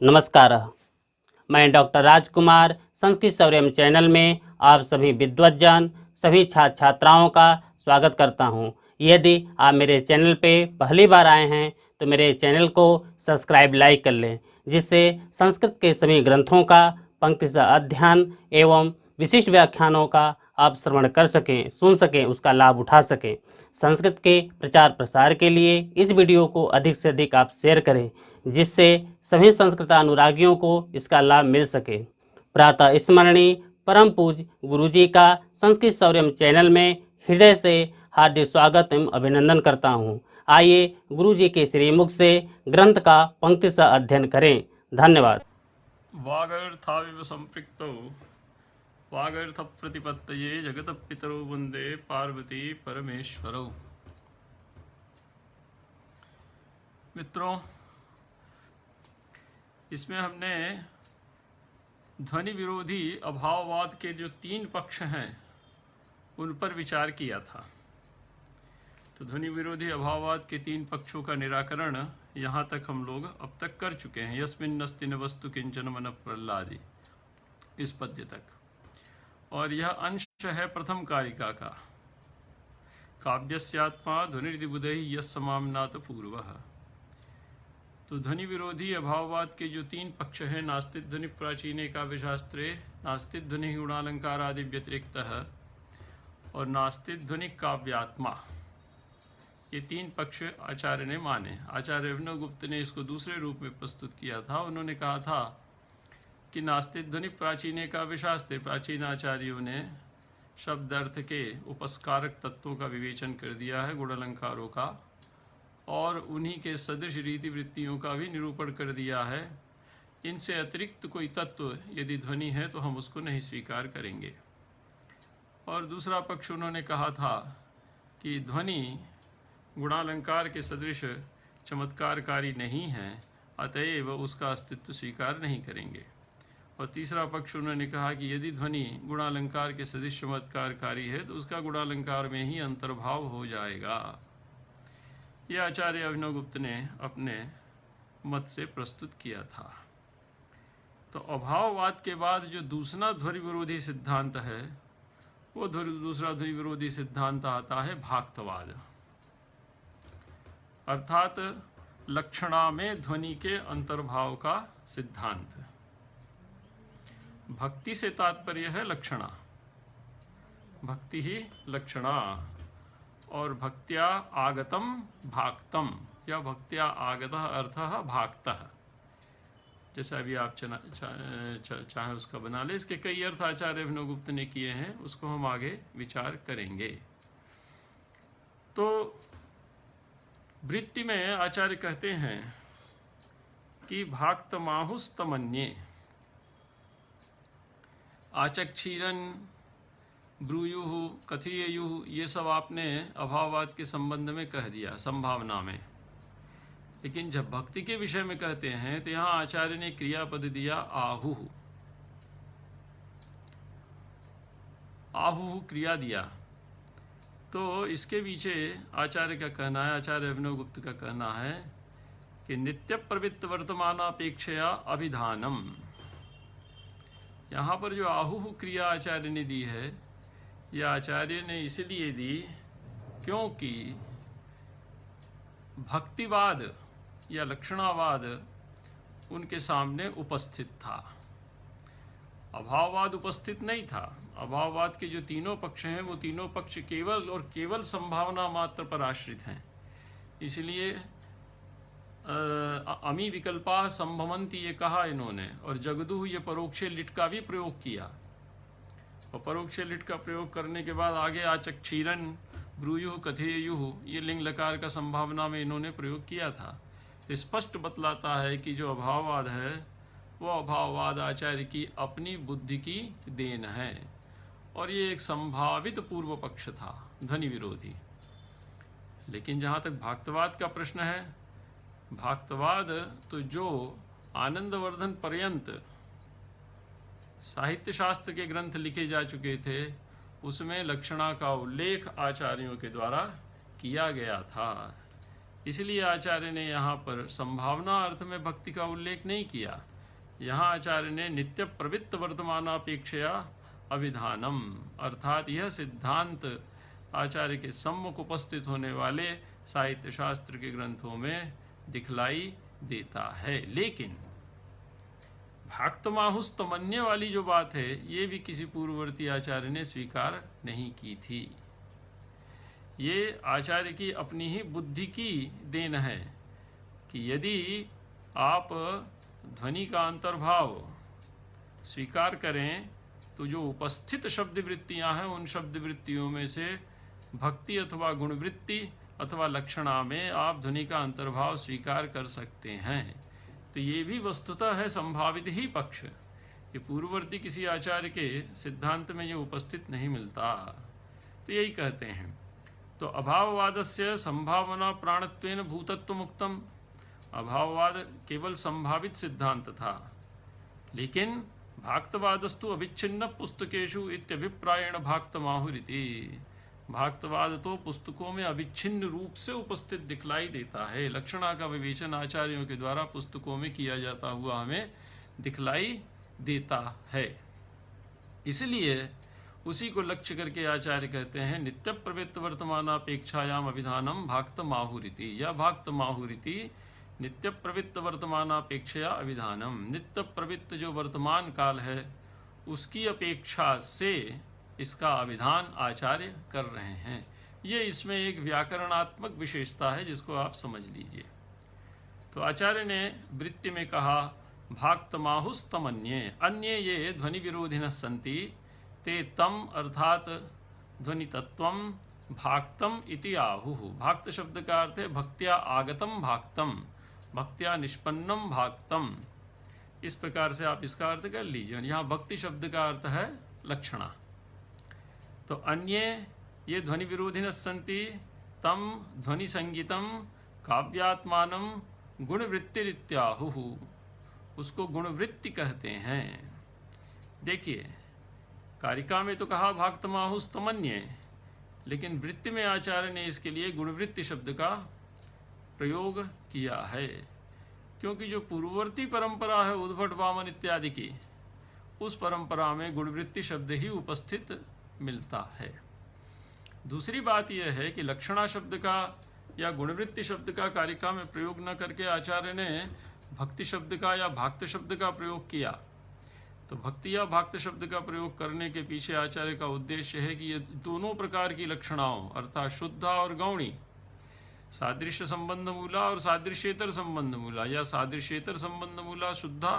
नमस्कार। मैं डॉक्टर राजकुमार संस्कृत सौर्यम चैनल में आप सभी विद्वज्जन सभी छात्र छात्राओं का स्वागत करता हूं। यदि आप मेरे चैनल पे पहली बार आए हैं तो मेरे चैनल को सब्सक्राइब लाइक कर लें, जिससे संस्कृत के सभी ग्रंथों का पंक्तिशः अध्ययन एवं विशिष्ट व्याख्यानों का आप श्रवण कर सकें, सुन सकें, उसका लाभ उठा सकें। संस्कृत के प्रचार प्रसार के लिए इस वीडियो को अधिक से अधिक आप शेयर करें, जिससे सभी संस्कृत अनुरागियों को इसका लाभ मिल सके। प्रातः स्मरणीय परम पूज्य गुरुजी का संस्कृत सौर्यम चैनल में हृदय से हार्दिक स्वागत एवं अभिनंदन करता हूँ। आइए गुरुजी के श्रीमुख से ग्रंथ का पंक्तिशः अध्ययन करें। धन्यवाद। वागर्थाविव संपृक्तौ वागर्थ प्रतिपत्तये जगत पितरौ वंदे पार्वती परमेश्वरौ। मित्रों, इसमें हमने ध्वनि विरोधी अभाववाद के जो 3 पक्ष हैं उन पर विचार किया था। तो ध्वनि विरोधी अभाववाद के 3 पक्षों का निराकरण यहाँ तक हम लोग अब तक कर चुके हैं। यस्मिन्नस्ति न वस्तु किंचन मन प्रह्लादि, इस पद्य तक। और यह अंश है प्रथम कारिका का। काव्यस्यात्मा ध्वनिर्दिबुधैः यस्समाम्नात पूर्वः। तो ध्वनि विरोधी अभाववाद के जो 3 पक्ष हैं, नास्ति ध्वनि प्राचीने काव्यशास्त्रे, नास्ति ध्वनि गुणालंकारादि व्यतिरिक्तः और नास्ति ध्वनि काव्यात्मा, ये 3 पक्ष आचार्य ने माने। आचार्य अभिनवगुप्त ने इसको दूसरे रूप में प्रस्तुत किया था। उन्होंने कहा था कि नास्ति ध्वनि प्राचीने काव्यशास्त्रे, प्राचीन आचार्यों ने शब्द अर्थ के उपस्कारक तत्वों का विवेचन कर दिया है, गुणालंकारों का, और उन्हीं के सदृश रीति वृत्तियों का भी निरूपण कर दिया है। इनसे अतिरिक्त कोई तत्व यदि ध्वनि है तो हम उसको नहीं स्वीकार करेंगे। और दूसरा पक्ष उन्होंने कहा था कि ध्वनि गुणालंकार के सदृश चमत्कारकारी नहीं है, अतएव उसका अस्तित्व स्वीकार नहीं करेंगे। और तीसरा पक्ष उन्होंने कहा कि यदि ध्वनि गुणालंकार के सदृश चमत्कारकारी है तो उसका गुणालंकार में ही अंतर्भाव हो जाएगा। यह आचार्य अभिनवगुप्त ने अपने मत से प्रस्तुत किया था। तो अभाववाद के बाद जो दूसरा ध्वनि विरोधी सिद्धांत है, वो दूसरा ध्वनि विरोधी सिद्धांत आता है भाक्तवाद, अर्थात लक्षणा में ध्वनि के अंतर्भाव का सिद्धांत। भक्ति से तात्पर्य है लक्षणा, भक्ति ही लक्षणा, और भक्त्या आगतम भाक्तम, या भक्त्या आगतः अर्थः भाक्तः, जैसा अभी आप चाहे उसका बना ले। इसके कई अर्थ आचार्य अभिनवगुप्त ने किए हैं, उसको हम आगे विचार करेंगे। तो वृत्ति में आचार्य कहते हैं कि भाक्तमाहुस्तमन्ये, आचक्षीरन, ब्रूयुः, कथयेयुः, ये सब आपने अभाववाद के संबंध में कह दिया, संभावना में। लेकिन जब भक्ति के विषय में कहते हैं तो यहाँ आचार्य ने क्रियापद दिया आहुः, आहुः क्रिया दिया। तो इसके पीछे आचार्य का कहना है, आचार्य अभिनवगुप्त का कहना है कि नित्य प्रवृत्त वर्तमानापेक्षया अभिधानम। यहाँ पर जो आहुः क्रिया आचार्य ने दी है, यह आचार्य ने इसलिए दी क्योंकि भक्तिवाद या लक्षणावाद उनके सामने उपस्थित था, अभाववाद उपस्थित नहीं था। अभाववाद के जो 3 पक्ष हैं वो 3 पक्ष केवल और केवल संभावना मात्र पर आश्रित हैं। इसलिए अमी विकल्पा संभवंती ये कहा इन्होंने, और जगदुः ये परोक्षे लिट का भी प्रयोग किया। और परोक्षे लिट का प्रयोग करने के बाद आगे आचक्षीरन, ब्रूयुः, कथयेयुः, ये लिंग लकार का संभावना में इन्होंने प्रयोग किया था। तो स्पष्ट बतलाता है कि जो अभाववाद है वो अभाववाद आचार्य की अपनी बुद्धि की देन है, और ये एक संभावित पूर्व पक्ष था ध्वनि विरोधी। लेकिन जहाँ तक भाक्तवाद का प्रश्न है, भाक्तवाद तो जो आनंदवर्धन पर्यंत साहित्य शास्त्र के ग्रंथ लिखे जा चुके थे उसमें लक्षणा का उल्लेख आचार्यों के द्वारा किया गया था। इसलिए आचार्य ने यहाँ पर संभावना अर्थ में भक्ति का उल्लेख नहीं किया, यहाँ आचार्य ने नित्य प्रवृत्त वर्तमानापेक्षया अविधानम, अर्थात यह सिद्धांत आचार्य के सम्मुख उपस्थित होने वाले साहित्य शास्त्र के ग्रंथों में दिखलाई देता है। लेकिन भाक्तमाहुस्तमन्य वाली जो बात है, ये भी किसी पूर्ववर्ती आचार्य ने स्वीकार नहीं की थी। ये आचार्य की अपनी ही बुद्धि की देन है कि यदि आप ध्वनि का अंतर्भाव स्वीकार करें तो जो उपस्थित शब्द वृत्तियां हैं, उन शब्द वृत्तियों में से भक्ति अथवा गुणवृत्ति अथवा लक्षणा में आप ध्वनि का अंतर्भाव स्वीकार कर सकते हैं। तो ये भी वस्तुतः है संभावित ही पक्ष, ये पूर्ववर्ती किसी आचार्य के सिद्धांत में ये उपस्थित नहीं मिलता। तो यही कहते हैं। तो अभाववादस्य संभावना प्राणत्वेन भूतत्व मुक्तम, अभाववाद केवल संभावित सिद्धांत था, लेकिन भाक्तवादस्तु अविच्छिन्न पुस्तकेषु इत्यभिप्रायेण भाक्तमाहुरिति, भाक्तवाद तो पुस्तकों में अविच्छिन्न रूप से उपस्थित दिखलाई देता है। लक्षणा का विवेचन आचार्यों के द्वारा पुस्तकों में किया जाता हुआ हमें दिखलाई देता है। इसलिए उसी को लक्ष्य करके आचार्य कहते हैं नित्य प्रवृत्त वर्तमानापेक्षायाम अभिधानम भाक्तमाहुरिति, या भाक्तमाहुरिति नित्य प्रवृत्त वर्तमानापेक्षया अभिधानम, नित्य प्रवृत्त जो वर्तमान काल है उसकी अपेक्षा से इसका अभिधान आचार्य कर रहे हैं। ये इसमें एक व्याकरणात्मक विशेषता है जिसको आप समझ लीजिए। तो आचार्य ने वृत्ति में कहा भाक्तमाहुस्तमन्ये, अन्ये ये ध्वनि विरोधिनः सन्ति ते तम अर्थात ध्वनि तत्वम भाक्तम इति आहुः। भाक्त शब्द का अर्थ है भक्त्या आगतम भाक्तम, भक्त्या निष्पन्नम भाक्तम। इस प्रकार से आप इसका अर्थ कर लीजिए। यहाँ भक्ति शब्द का अर्थ है लक्षणा। तो अन्य ये ध्वनि विरोधिनः सन्ति तम ध्वनि संगीतम काव्यात्मानम गुणवृत्तिरित्याहुः, उसको गुणवृत्ति कहते हैं। देखिए कारिका में तो कहा भाक्तमाहुस्तमन्ये, लेकिन वृत्ति में आचार्य ने इसके लिए गुणवृत्ति शब्द का प्रयोग किया है, क्योंकि जो पूर्ववर्ती परंपरा है उद्भट वामन इत्यादि की, उस परंपरा में गुणवृत्ति शब्द ही उपस्थित मिलता है। दूसरी बात यह है कि लक्षणा शब्द का या गुणवृत्ति शब्द का कारिका में प्रयोग न करके आचार्य ने भक्ति शब्द का या भाक्त शब्द का प्रयोग किया। तो भक्ति या भाक्त शब्द का प्रयोग करने के पीछे आचार्य का उद्देश्य है कि ये दोनों प्रकार की लक्षणाओं अर्थात शुद्धा और गौणी, सादृश्य संबंध मूला और सादृश्येतर संबंध मूला, या सादृश्येतर संबंध मूला शुद्धा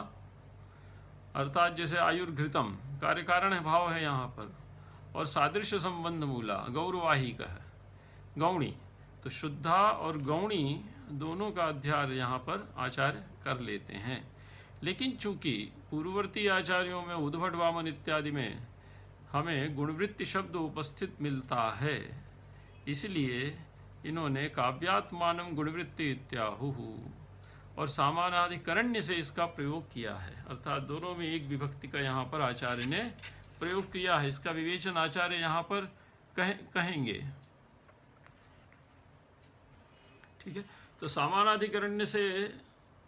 अर्थात जैसे आयुर्घृतम कार्य कारण है भाव है यहाँ पर, और सादृश्य संबंध मूला गौरवाहिक है गौणी। तो शुद्धा और गौणी दोनों का अध्याय यहाँ पर आचार्य कर लेते हैं। लेकिन चूंकि पूर्ववर्ती आचार्यों में उद्भट वामन इत्यादि में हमें गुणवृत्ति शब्द उपस्थित मिलता है, इसलिए इन्होंने काव्यात्मानम गुणवृत्ति इत्याहुः और सामानाधिकरण्य से इसका प्रयोग किया है, अर्थात दोनों में एक विभक्ति का यहाँ पर आचार्य ने प्रयोग किया है। इसका विवेचन आचार्य यहाँ पर कहेंगे। ठीक है। तो सामानाधिकरण्य से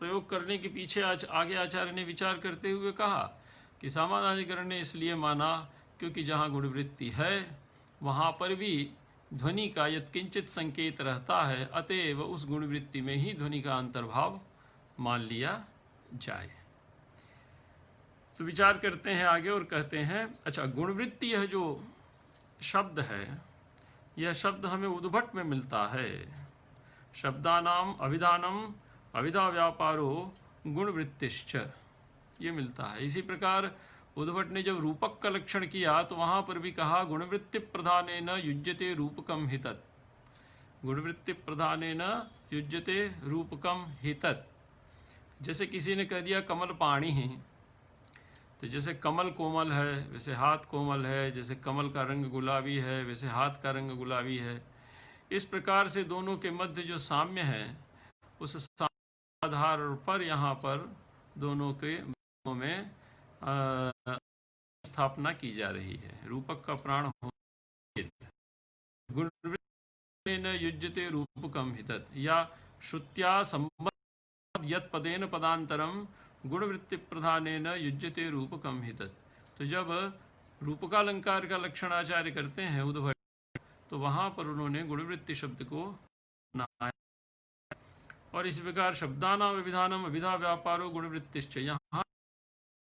प्रयोग करने के पीछे आगे आचार्य ने विचार करते हुए कहा कि सामानाधिकरण्य इसलिए माना क्योंकि जहाँ गुणवृत्ति है वहाँ पर भी ध्वनि का यत्किंचित संकेत रहता है, अतएव उस गुणवृत्ति में ही ध्वनि का अंतर्भाव मान लिया जाए। तो विचार करते हैं आगे और कहते हैं अच्छा गुणवृत्ति यह जो शब्द है, यह शब्द हमें उद्भट में मिलता है। शब्दानाम अभिधानम अभिधा व्यापारो गुणवृत्तिश्च, ये मिलता है। इसी प्रकार उद्भट ने जब रूपक का लक्षण किया तो वहाँ पर भी कहा गुणवृत्ति प्रधानेन युज्यते रूपकम हितत्, गुणवृत्ति प्रधानेन युज्यते रूपकम हितत्। जैसे किसी ने कह दिया कमल पाणी है, तो जैसे कमल कोमल है वैसे हाथ कोमल है, जैसे कमल का रंग गुलाबी है वैसे हाथ का रंग गुलाबी है। इस प्रकार से दोनों के मध्य जो साम्य है उस आधार पर यहाँ पर दोनों के में स्थापना की जा रही है। रूपक का प्राण हो गुणवृत्तेन युज्यते रूपकम हितत्, या श्रुत्या संबद्ध यत् पदेन पदांतरम गुणवृत्ति प्रधानेन युज्यते रूपकम हि तत्। तो जब रूपकालंकार का लक्षण आचार्य करते हैं उद्भव, तो वहां पर उन्होंने गुणवृत्ति शब्द को अपनाया। और इस प्रकार शब्दानाम विधानम अभिधा व्यापारो गुणवृत्तिश्च, यहाँ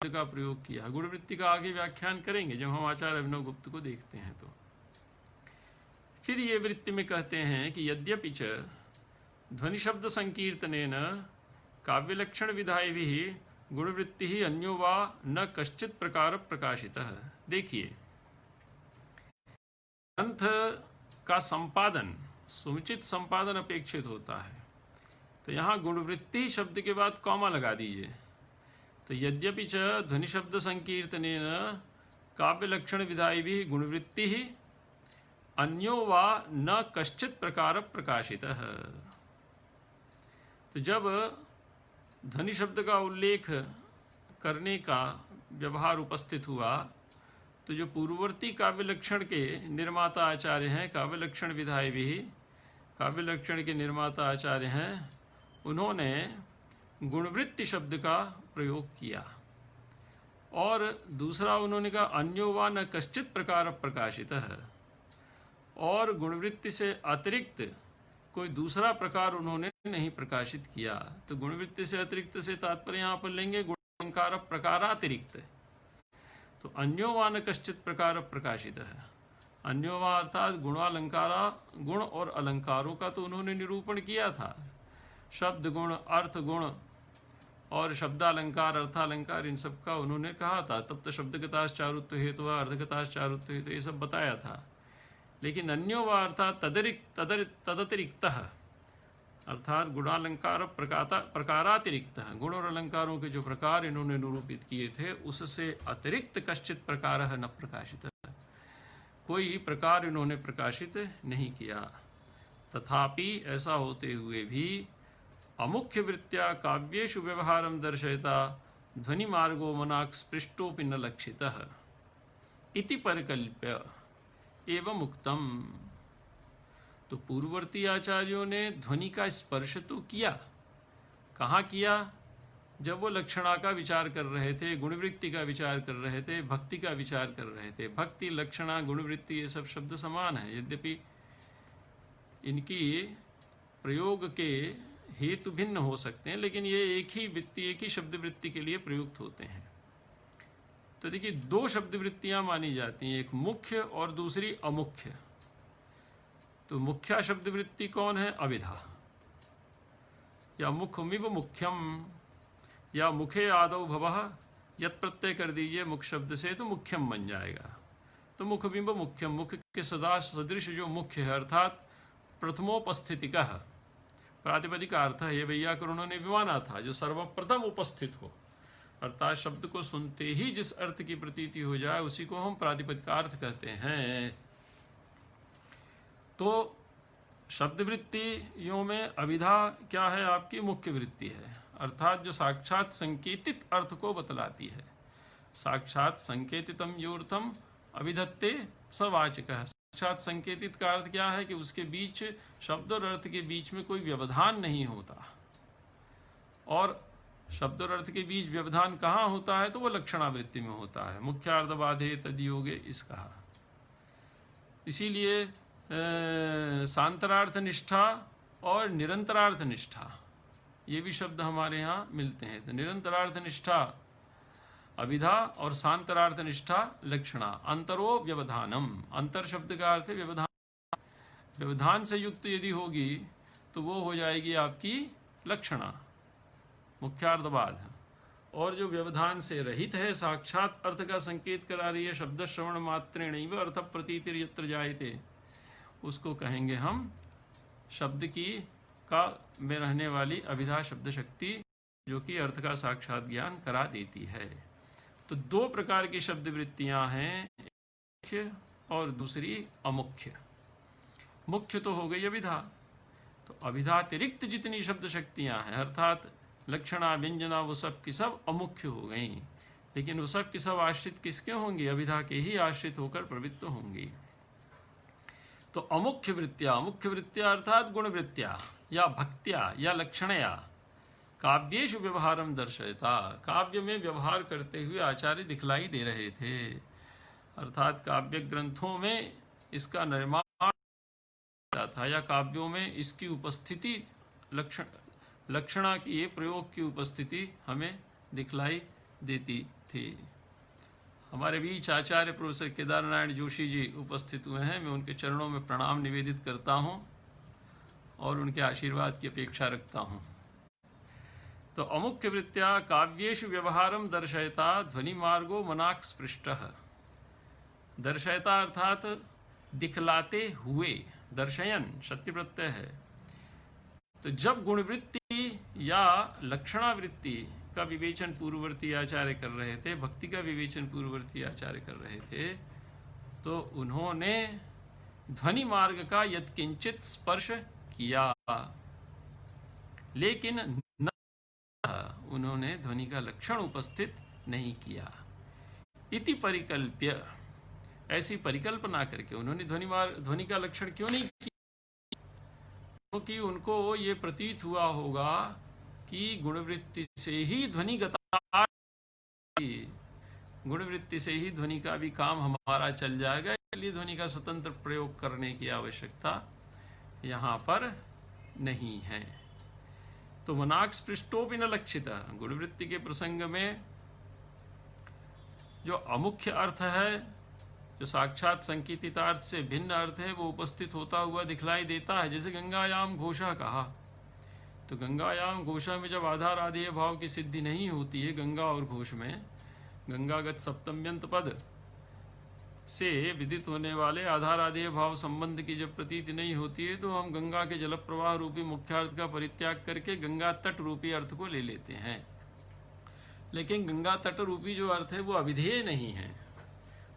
का प्रयोग किया। गुणवृत्ति का आगे व्याख्यान करेंगे जब हम आचार्य अभिनव गुप्त को देखते हैं। तो फिर ये वृत्ति में कहते हैं कि यद्यपि च ध्वनि शब्द संकीर्तनेन काव्यलक्षण विधायिभिः गुणवृत्ति ही अन्यो वा न कश्चित प्रकार प्रकाशितः। देखिए, ग्रंथ का संपादन, समुचित संपादन अपेक्षित होता है। तो यहाँ गुणवृत्ति शब्द के बाद कॉमा लगा दीजिए। तो यद्यपि च ध्वनि शब्द संकीर्तनेन काव्यलक्षण विधायिभिः गुणवृत्ति ही अन्यो वा न कश्चित प्रकार प्रकाशितः। तो जब ध्वनि शब्द का उल्लेख करने का व्यवहार उपस्थित हुआ, तो जो पूर्ववर्ती काव्य लक्षण के निर्माता आचार्य हैं, काव्य लक्षण विधायी भी काव्य लक्षण के निर्माता आचार्य हैं, उन्होंने गुणवृत्ति शब्द का प्रयोग किया। और दूसरा उन्होंने कहा अन्यो वा न कश्चित प्रकार प्रकाशितः, और गुणवृत्ति से अतिरिक्त कोई दूसरा प्रकार उन्होंने नहीं प्रकाशित किया। तो गुणवृत्ति से अतिरिक्त से तात्पर्य यहाँ पर लेंगे गुणालंकार प्रकारातिरिक्त। तो अन्यो वा न कश्चित प्रकार प्रकाशित है। अन्यो वा अर्थात गुणालंकारा, गुण और अलंकारों का तो उन्होंने निरूपण किया था। शब्द गुण, अर्थ गुण और शब्दालंकार, अर्थालंकार, इन सब का उन्होंने कहा था। तब तो शब्दगताश्च चारुत्व हेतु, अर्धगताश्च चारुत्व हेतु, ये सब बताया था। लेकिन अन्यो वा अर्थात तदतिरिक्त, अर्थात गुणालंकार प्रकारातिरिक्त, गुण और अलंकारों के जो प्रकार इन्होंने निरूपित किए थे उससे अतिरिक्त कश्चित प्रकार न प्रकाशित, कोई प्रकार इन्होंने प्रकाशित नहीं किया। तथापि ऐसा होते हुए भी अमुख्य वृत्त्या काव्येषु व्यवहारं दर्शयता ध्वनि मार्गो मनाक् स्पृष्टोपि न लक्षितः इति परिकल्प्य एवं उक्तम। तो पूर्ववर्ती आचार्यों ने ध्वनि का स्पर्श तो किया। कहाँ किया? जब वो लक्षणा का विचार कर रहे थे, गुणवृत्ति का विचार कर रहे थे, भक्ति का विचार कर रहे थे। भक्ति, लक्षणा, गुणवृत्ति ये सब शब्द समान है, यद्यपि इनकी प्रयोग के हेतु भिन्न हो सकते हैं, लेकिन ये एक ही वृत्ति, एक ही शब्द वृत्ति के लिए प्रयुक्त होते हैं। तो देखिए, दो शब्द वृत्तियां मानी जाती हैं, एक मुख्य और दूसरी अमुख्य। तो मुख्या शब्द वृत्ति कौन है? अभिधा, या मुखमिव मुख्यम, या मुखे आदौ भवः, यत् प्रत्यय कर दीजिए मुख शब्द से तो मुख्यम बन जाएगा। तो मुखमिव मुख्यम, मुख के सदा सदृश जो मुख्य है, अर्थात प्रथमोपस्थितिका, प्रातिपदिक अर्थ है, ये वैयाकरणों ने भी माना था, जो सर्वप्रथम उपस्थित हो, अर्थात शब्द को सुनते ही जिस अर्थ की प्रतीति हो जाए उसी को हम प्रातिपदिकार्थ कहते हैं। तो शब्द वृत्तियों में अभिधा क्या है? आपकी मुख्य वृत्ति है, अर्थात जो साक्षात संकेतित अर्थ को बतलाती है। साक्षात संकेतितम योर्थम अभिधत्ते सवाचकः। साक्षात संकेतित का अर्थ क्या है? कि उसके बीच, शब्द और अर्थ के बीच में कोई व्यवधान नहीं होता। और शब्द और अर्थ के बीच व्यवधान कहाँ होता है? तो वो लक्षणावृत्ति में होता है। मुख्यार्धबाधे तद्योगे इस कहा। इसीलिए सांतरार्थ निष्ठा और निरंतरार्थ निष्ठा, ये भी शब्द हमारे यहाँ मिलते हैं। तो निरंतरार्थ निष्ठा अभिधा और सांतरार्थ निष्ठा लक्षणा। अंतरो व्यवधानम, अंतर शब्द का अर्थ है व्यवधान। व्यवधान से युक्त यदि होगी तो वो हो जाएगी आपकी लक्षणा, मुख्यार्धबाध। और जो व्यवधान से रहित है, साक्षात अर्थ का संकेत करा रही है, शब्द श्रवण मात्रेणैव अर्थ प्रतीतिर यत्र जायते, उसको कहेंगे हम शब्द की का में रहने वाली अभिधा शब्द शक्ति, जो कि अर्थ का साक्षात ज्ञान करा देती है। तो दो प्रकार की शब्द वृत्तियां हैं, मुख्य और दूसरी अमुख्य। मुख्य तो हो गई अभिधा, तो अभिधातिरिक्त जितनी शब्द शक्तियां हैं, अर्थात लक्षणा, व्यंजना, वो सब की सब अमुख्य हो गई। लेकिन वो सब की सब आश्रित किसके होंगी? अभिधा के ही आश्रित होकर प्रवृत्त होंगी। तो अमुख्य वृत्तियां, मुख्य वृत्तियां अर्थात गुण वृत्तियां या भक्त्या या लक्षणया, काव्येषु व्यवहारम दर्शयता, काव्य में व्यवहार करते हुए आचार्य दिखलाई दे रहे थे, अर्थात काव्य ग्रंथों में इसका निर्माण था या काव्यों में इसकी उपस्थिति लक्षणा की प्रयोग की उपस्थिति हमें दिखलाई देती थी। हमारे बीच आचार्य प्रोफेसर केदार नारायण जोशी जी उपस्थित हुए हैं। मैं उनके चरणों में प्रणाम निवेदित करता हूं और उनके आशीर्वाद की अपेक्षा रखता हूं। तो अमुख्य वृत्त्या काव्येषु व्यवहारम दर्शयता ध्वनि मार्गो मनाक् स्पृष्टः। दर्शयता अर्थात दिखलाते हुए, दर्शयन शक्ति प्रत्यय है। तो जब गुणवृत्ति या लक्षणावृत्ति का विवेचन पूर्ववर्ती आचार्य कर रहे थे, भक्ति का विवेचन पूर्ववर्ती आचार्य कर रहे थे, तो उन्होंने ध्वनि मार्ग का यत्किंचित स्पर्श किया, लेकिन न उन्होंने ध्वनि का लक्षण उपस्थित नहीं किया। इति परिकल्प्य, ऐसी परिकल्पना करके उन्होंने ध्वनि का लक्षण क्यों नहीं किया? क्योंकि उनको ये प्रतीत हुआ होगा कि गुणवृत्ति से ही ध्वनिगता, गुणवृत्ति से ही ध्वनि का भी काम हमारा चल जाएगा, इसलिए ध्वनि का स्वतंत्र प्रयोग करने की आवश्यकता यहाँ पर नहीं है। तो मनाक् स्पृष्टोपि न लक्षितः, गुणवृत्ति के प्रसंग में जो अमुख्य अर्थ है, जो साक्षात संकीर्तितार्थ से भिन्न अर्थ है, वो उपस्थित होता हुआ दिखलाई देता है। जैसे गंगायाम घोषा कहा, तो गंगायाम घोषा में जब आधार आधेय भाव की सिद्धि नहीं होती है, गंगा और घोष में गंगागत सप्तम्यंत पद से विदित होने वाले आधार आधेय भाव संबंध की जब प्रतीति नहीं होती है, तो हम गंगा के जल प्रवाह रूपी मुख्यार्थ का परित्याग करके गंगा तट रूपी अर्थ को ले लेते हैं। लेकिन गंगा तट रूपी जो अर्थ है वो अविधेय नहीं है,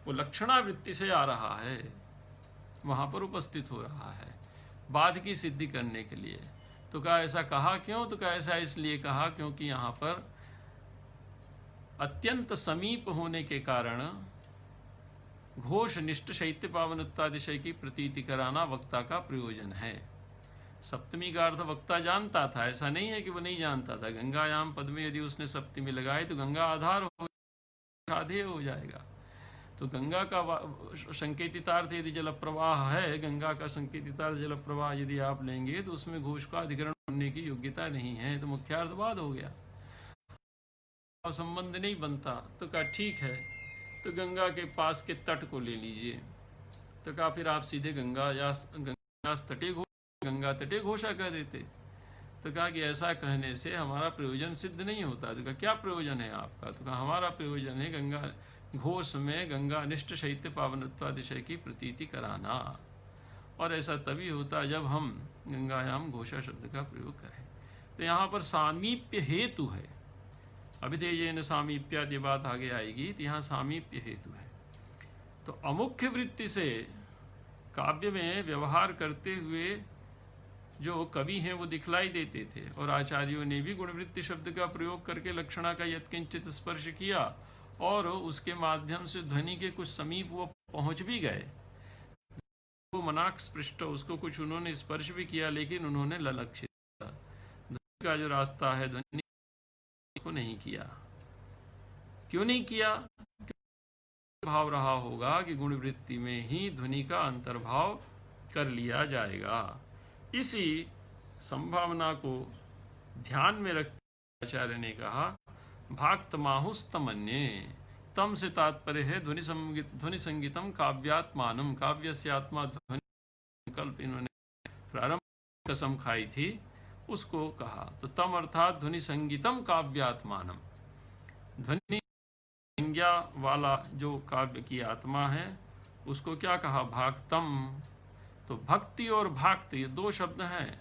वो लक्षणावृत्ति से आ रहा है, वहां पर उपस्थित हो रहा है बाद की सिद्धि करने के लिए। तो क्या ऐसा कहा क्यों? तो क्या ऐसा इसलिए कहा क्योंकि यहाँ पर अत्यंत समीप होने के कारण घोष निष्ठ शैत्य पावनोत्तादिशय की प्रतीति कराना वक्ता का प्रयोजन है। सप्तमी का अर्थ वक्ता जानता था, ऐसा नहीं है कि वो नहीं जानता था। गंगायाम पद में यदि उसने सप्तमी लगाई तो गंगा आधार हो, आधेय हो जाएगा। तो गंगा का संकेतितार्थ यदि जल प्रवाह है, गंगा का संकेतितार्थ जल प्रवाह यदि आप लेंगे तो उसमें घोष का अधिकरण होने की योग्यता नहीं है, तो मुख्यार्थवाद हो गया, संबंध नहीं बनता। तो कहा ठीक है, तो गंगा के पास के तट को ले लीजिए। तो कहा फिर आप सीधे गंगा तटे घोषा कह देते। तो कहा कि ऐसा कहने से हमारा प्रयोजन सिद्ध नहीं होता। तो कहा क्या प्रयोजन है आपका? तो कहा हमारा प्रयोजन है गंगा घोष में गंगा निष्ठ शैत्य पावनत्वादिशय की प्रतीति कराना, और ऐसा तभी होता जब हम गंगायाम घोषा शब्द का प्रयोग करें। तो यहाँ पर सामीप्य हेतु है, अभिधेयेन सामीप्यादि बात आगे आएगी, तो यहाँ सामीप्य हेतु है। तो अमुख्य वृत्ति से काव्य में व्यवहार करते हुए जो कवि हैं वो दिखलाई देते थे, और आचार्यों ने भी गुणवृत्ति शब्द का प्रयोग करके लक्षणा का यत्किंचित स्पर्श किया, और उसके माध्यम से ध्वनि के कुछ समीप वो पहुंच भी गए। वो मनाक् स्पृष्ट, उसको कुछ उन्होंने स्पर्श भी किया, लेकिन उन्होंने ललक्षित ध्वनि का जो रास्ता है ध्वनि को नहीं किया। क्यों नहीं किया? भाव रहा होगा कि गुणवृत्ति में ही ध्वनि का अंतर्भाव कर लिया जाएगा। इसी संभावना को ध्यान में रखते आचार्य ने कहा भाक्तमाहुस्तमन्ये। तम से तात्पर्य है ध्वनि संगीतम काव्यात्मानम, काव्य से आत्मा ध्वनि संकल्प इन्होंने प्रारंभ कसम खाई थी, उसको कहा। तो तम अर्थात ध्वनि संगीतम काव्यात्मानम, ध्वनि संज्ञा वाला जो काव्य की आत्मा है उसको क्या कहा? भाक्तम। तो भक्ति और भाक्त ये दो शब्द हैं।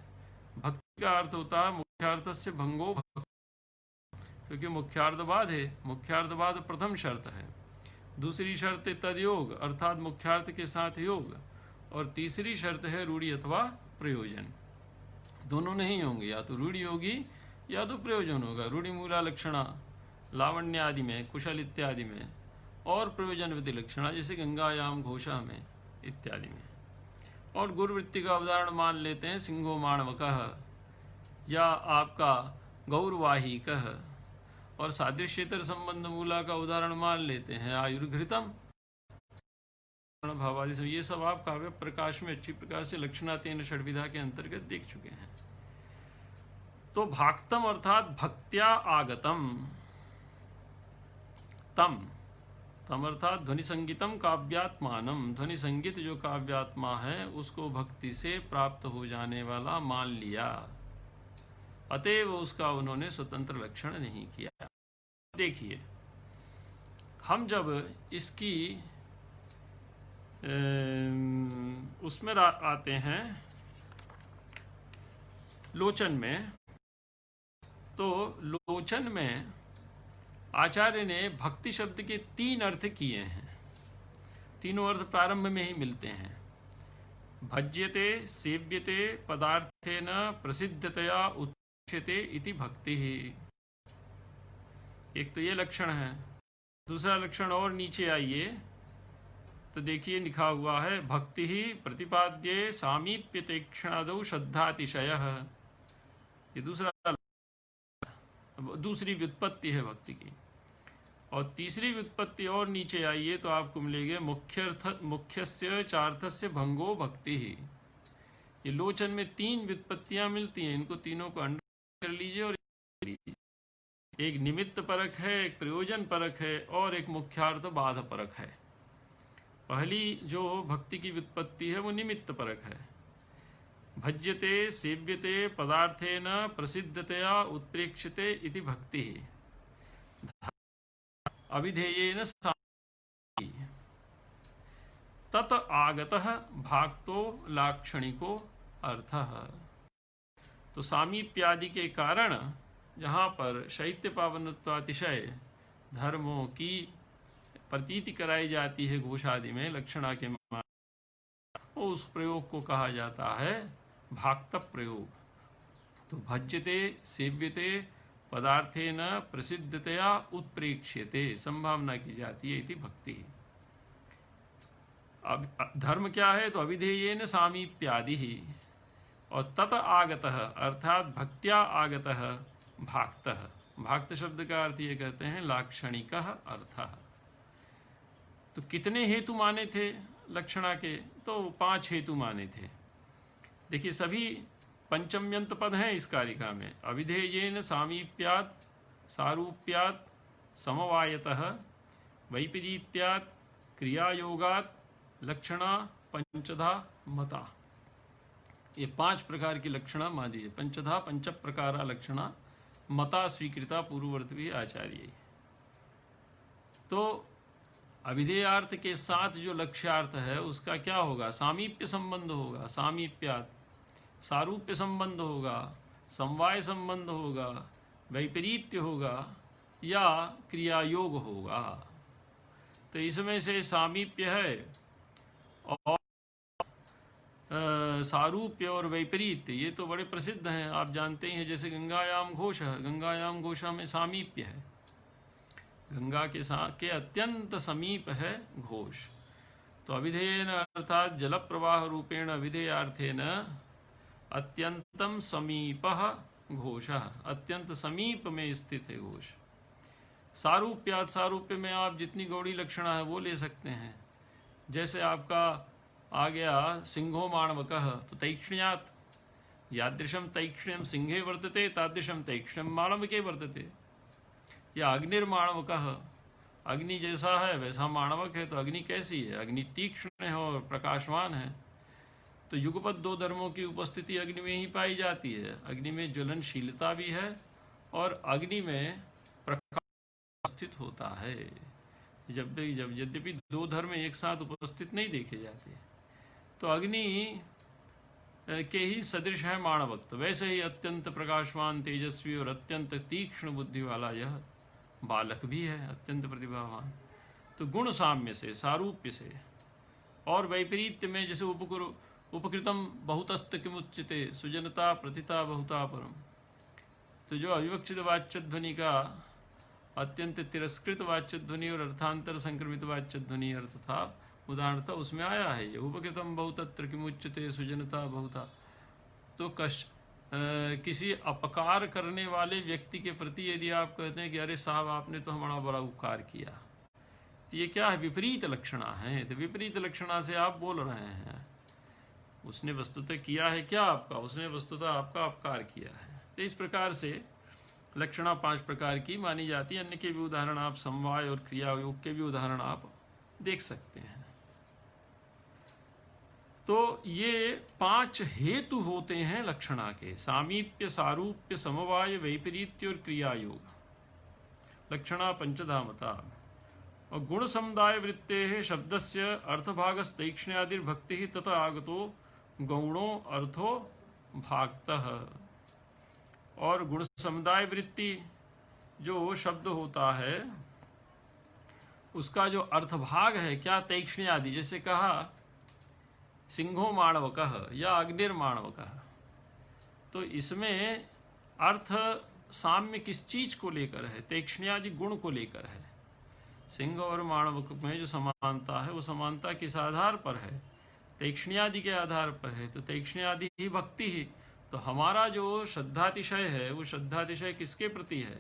भक्ति का अर्थ होता है मुख्यार्थ से भंगो भक्ति, क्योंकि मुख्यार्थवाद है, मुख्यार्थवाद प्रथम शर्त है। दूसरी शर्त तदयोग अर्थात मुख्यार्थ के साथ योग, और तीसरी शर्त है रूढ़ि अथवा प्रयोजन। दोनों नहीं होंगे, या तो रूढ़ि होगी या तो प्रयोजन होगा। रूढ़ि मूला लक्षणा लावण्य आदि में, कुशल इत्यादि में, और प्रयोजन विलक्षणा जैसे गंगायाम घोषा में इत्यादि में। और गुरुवृत्ति का उदाहरण मान लेते हैं सिंहो माणवकः, या आपका गौरवाहिकः, और सादृश्येतर संबंध मूला का उदाहरण मान लेते हैं आयुर्घृतम भावादि सब। ये सब आप काव्य प्रकाश में अच्छी प्रकार से लक्षणातेन षड्विधा के अंतर्गत देख चुके हैं। तो भाक्तम अर्थात भक्त्या आगतम, तम तम अर्थात ध्वनि संगीतम काव्यात्मानम, ध्वनि संगीत जो काव्यात्मा है उसको भक्ति से प्राप्त हो जाने वाला मान लिया, अतएव उसका उन्होंने स्वतंत्र लक्षण नहीं किया। देखिए, हम जब इसकी उसमें आते हैं लोचन में, तो लोचन में आचार्य ने भक्ति शब्द के 3 अर्थ किए हैं। तीनों अर्थ प्रारंभ में ही मिलते हैं। भज्यते सेव्यते पदार्थेन प्रसिद्धतया उच्यते इति भक्ति ही। एक तो ये लक्षण है। दूसरा लक्षण और नीचे आइए तो देखिए लिखा हुआ है भक्ति ही प्रतिपाद्ये सामीप्यतेक्षणादौ श्रद्धातिशयः। ये दूसरी व्युत्पत्ति है भक्ति की। और तीसरी व्युत्पत्ति और नीचे आइए तो आपको मिलेंगे मुख्यस्य चार्थस्य भंगो भक्ति ही। ये लोचन में 3 व्युत्पत्तियां मिलती हैं, इनको तीनों को अंडर कर लीजिए। और एक निमित्त परक है, एक प्रयोजन परक है, और एक मुख्यार्थ बाध परक है। पहली जो भक्ति की व्युत्पत्ति है वो निमित्त परक है। भज्यते सेव्यते पदार्थेन प्रसिद्धतया उत्प्रेक्ष्यते इति भक्ति अभिधेयेन तत आगतः भाक्तो लाक्षणिको अर्थः। तो सामीप्यादि के कारण जहाँ पर शैत्य पावनत्वातिशय धर्मों की प्रतीति कराई जाती है घोषादि में लक्षणा के उस प्रयोग को कहा जाता है भाक्त प्रयोग। तो भज्यते सेव्यते पदार्थेन प्रसिद्धतया उत्प्रेक्ष्यते, संभावना की जाती है इति भक्ति। अब धर्म क्या है? तो अविधेयेन सामीप्यादि ही, और तत आगतः अर्थात भक्त्या आगतः भाक्तः। भाक्त शब्द का अर्थ ये कहते हैं लाक्षणिकः अर्थः। तो कितने हेतु माने थे लक्षणा के? तो 5 हेतु माने थे। देखिए, सभी पंचम्यंत पद हैं इस कारिका में। अविधेयेन सामीप्यात् सारूप्यात् समवायतः वैपरीत्यात् क्रियायोगात् लक्षणा पंचधा मता। ये 5 प्रकार की लक्षणा मानी है। पंचधा पंच प्रकारा लक्षणा मता स्वीकृता पूर्ववर्ती आचार्य। तो अविधेयार्थ के साथ जो लक्ष्यार्थ है उसका क्या होगा? सामीप्य संबंध होगा, सामीप्यात्। सारूप्य संबंध होगा, समवाय संबंध होगा, वैपरीत्य होगा या क्रियायोग होगा। तो इसमें से सामीप्य है और सारूप्य और वैपरीत्य ये तो बड़े प्रसिद्ध हैं, आप जानते हैं। जैसे गंगायाम घोष, गंगायाम घोषा में सामीप्य है, गंगा के अत्यंत समीप है घोष। तो अविधेयेन अर्थात जल प्रवाह रूपेण अविधेयार्थेन अत्यंतम समीपः घोषः, अत्यंत समीप में स्थित है घोष। सारूप्यात्, सारूप्य में आप जितनी गौड़ी लक्षणा है वो ले सकते हैं। जैसे आपका आ गया सिंहो माणवकः, तो तैक्ष्ण्यात्, यादृशम तैक्ष्ण्यम सिंहे वर्तते तादृशम तैक्ष्ण्यम माणवके वर्तते। या अग्निर्माणवकः, अग्नि जैसा है वैसा माणवक है। तो अग्नि कैसी है? अग्नि तीक्ष्ण है और प्रकाशवान है। तो युगपत 2 धर्मों की उपस्थिति अग्नि में ही पाई जाती है। अग्नि में ज्वलनशीलता भी है और अग्नि में प्रकाश स्थित होता है। जब यद्यपि 2 धर्म एक साथ उपस्थित नहीं देखे जाते। तो अग्नि के ही सदृश है माणवक। तो वैसे ही अत्यंत प्रकाशवान, तेजस्वी और अत्यंत तीक्ष्ण बुद्धि वाला यह बालक भी है, अत्यंत प्रतिभावान। तो गुण साम्य से, सारूप्य से और वैपरीत्य में, जैसे उपकृतम बहुतस्त किमुच्यते सुजनता प्रतिता बहुता परम। तो जो अविवक्षित वाच्य ध्वनि का अत्यंत तिरस्कृत वाच्य ध्वनि और अर्थांतर संक्रमित वाच्य ध्वनि अर्थ था, उदाहरण था, उसमें आया है ये उपकृतम बहुतत्र किमुच्यते सुजनता बहुता। तो किसी अपकार करने वाले व्यक्ति के प्रति यदि आप कहते हैं कि अरे साहब आपने तो हमारा बड़ा उपकार किया, तो ये क्या है? विपरीत लक्षणा है। तो विपरीत लक्षणा से आप बोल रहे हैं। उसने वस्तुतः किया है क्या आपका? उसने वस्तुतः आपका अपकार किया है। तो इस प्रकार से लक्षणा 5 प्रकार की मानी जाती है। अन्य के भी उदाहरण आप समवाय और क्रिया योग के भी उदाहरण आप देख सकते हैं। तो ये 5 हेतु होते हैं लक्षणा के: सामीप्य, सारूप्य, समवाय, वैपरीत्य और क्रिया योग। लक्षणा पंचधामता। और गुण समुदाय वृत्ते शब्दस्य अर्थभागस्तैक्ष्ण्यादिर्भक्ति तथा आगतो गौणो अर्थो भागतः। और गुण समुदाय वृत्ति जो शब्द होता है उसका जो अर्थभाग है क्या? तैक्ष्ण्य आदि। जैसे कहा सिंहो माणवकः या अग्निर्माणवकः, तो इसमें अर्थ साम्य किस चीज को लेकर है? तैक्ष्ण्यादि गुण को लेकर है। सिंह और माणवक में जो समानता है वो समानता किस आधार पर है? तैक्ष्ण्यादि के आधार पर है। तो तैक्ष्ण्यादि ही भक्ति ही। तो हमारा जो श्रद्धातिशय है वो श्रद्धातिशय किसके प्रति है?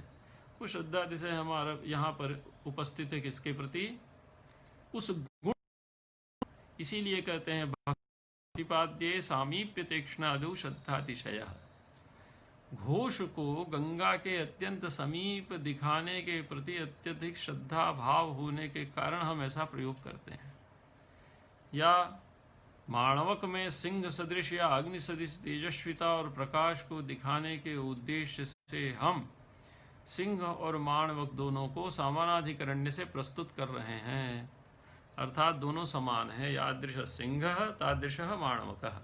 वो श्रद्धातिशय हमारा यहाँ पर उपस्थित है किसके प्रति? उस गुण। इसीलिए कहते हैं भक्तिपाद्ये सामीप्य तीक्ष्णादौ श्रद्धातिशय। घोष को गंगा के अत्यंत समीप दिखाने के प्रति अत्यधिक श्रद्धा भाव होने के कारण हम ऐसा प्रयोग करते हैं। या माणवक में सिंह सदृश या अग्नि सदृश तेजस्विता और प्रकाश को दिखाने के उद्देश्य से हम सिंह और माणवक दोनों को समानाधिकरण्य से प्रस्तुत कर रहे हैं। अर्थात दोनों समान है। यादृश सिंह तादृश माणवकः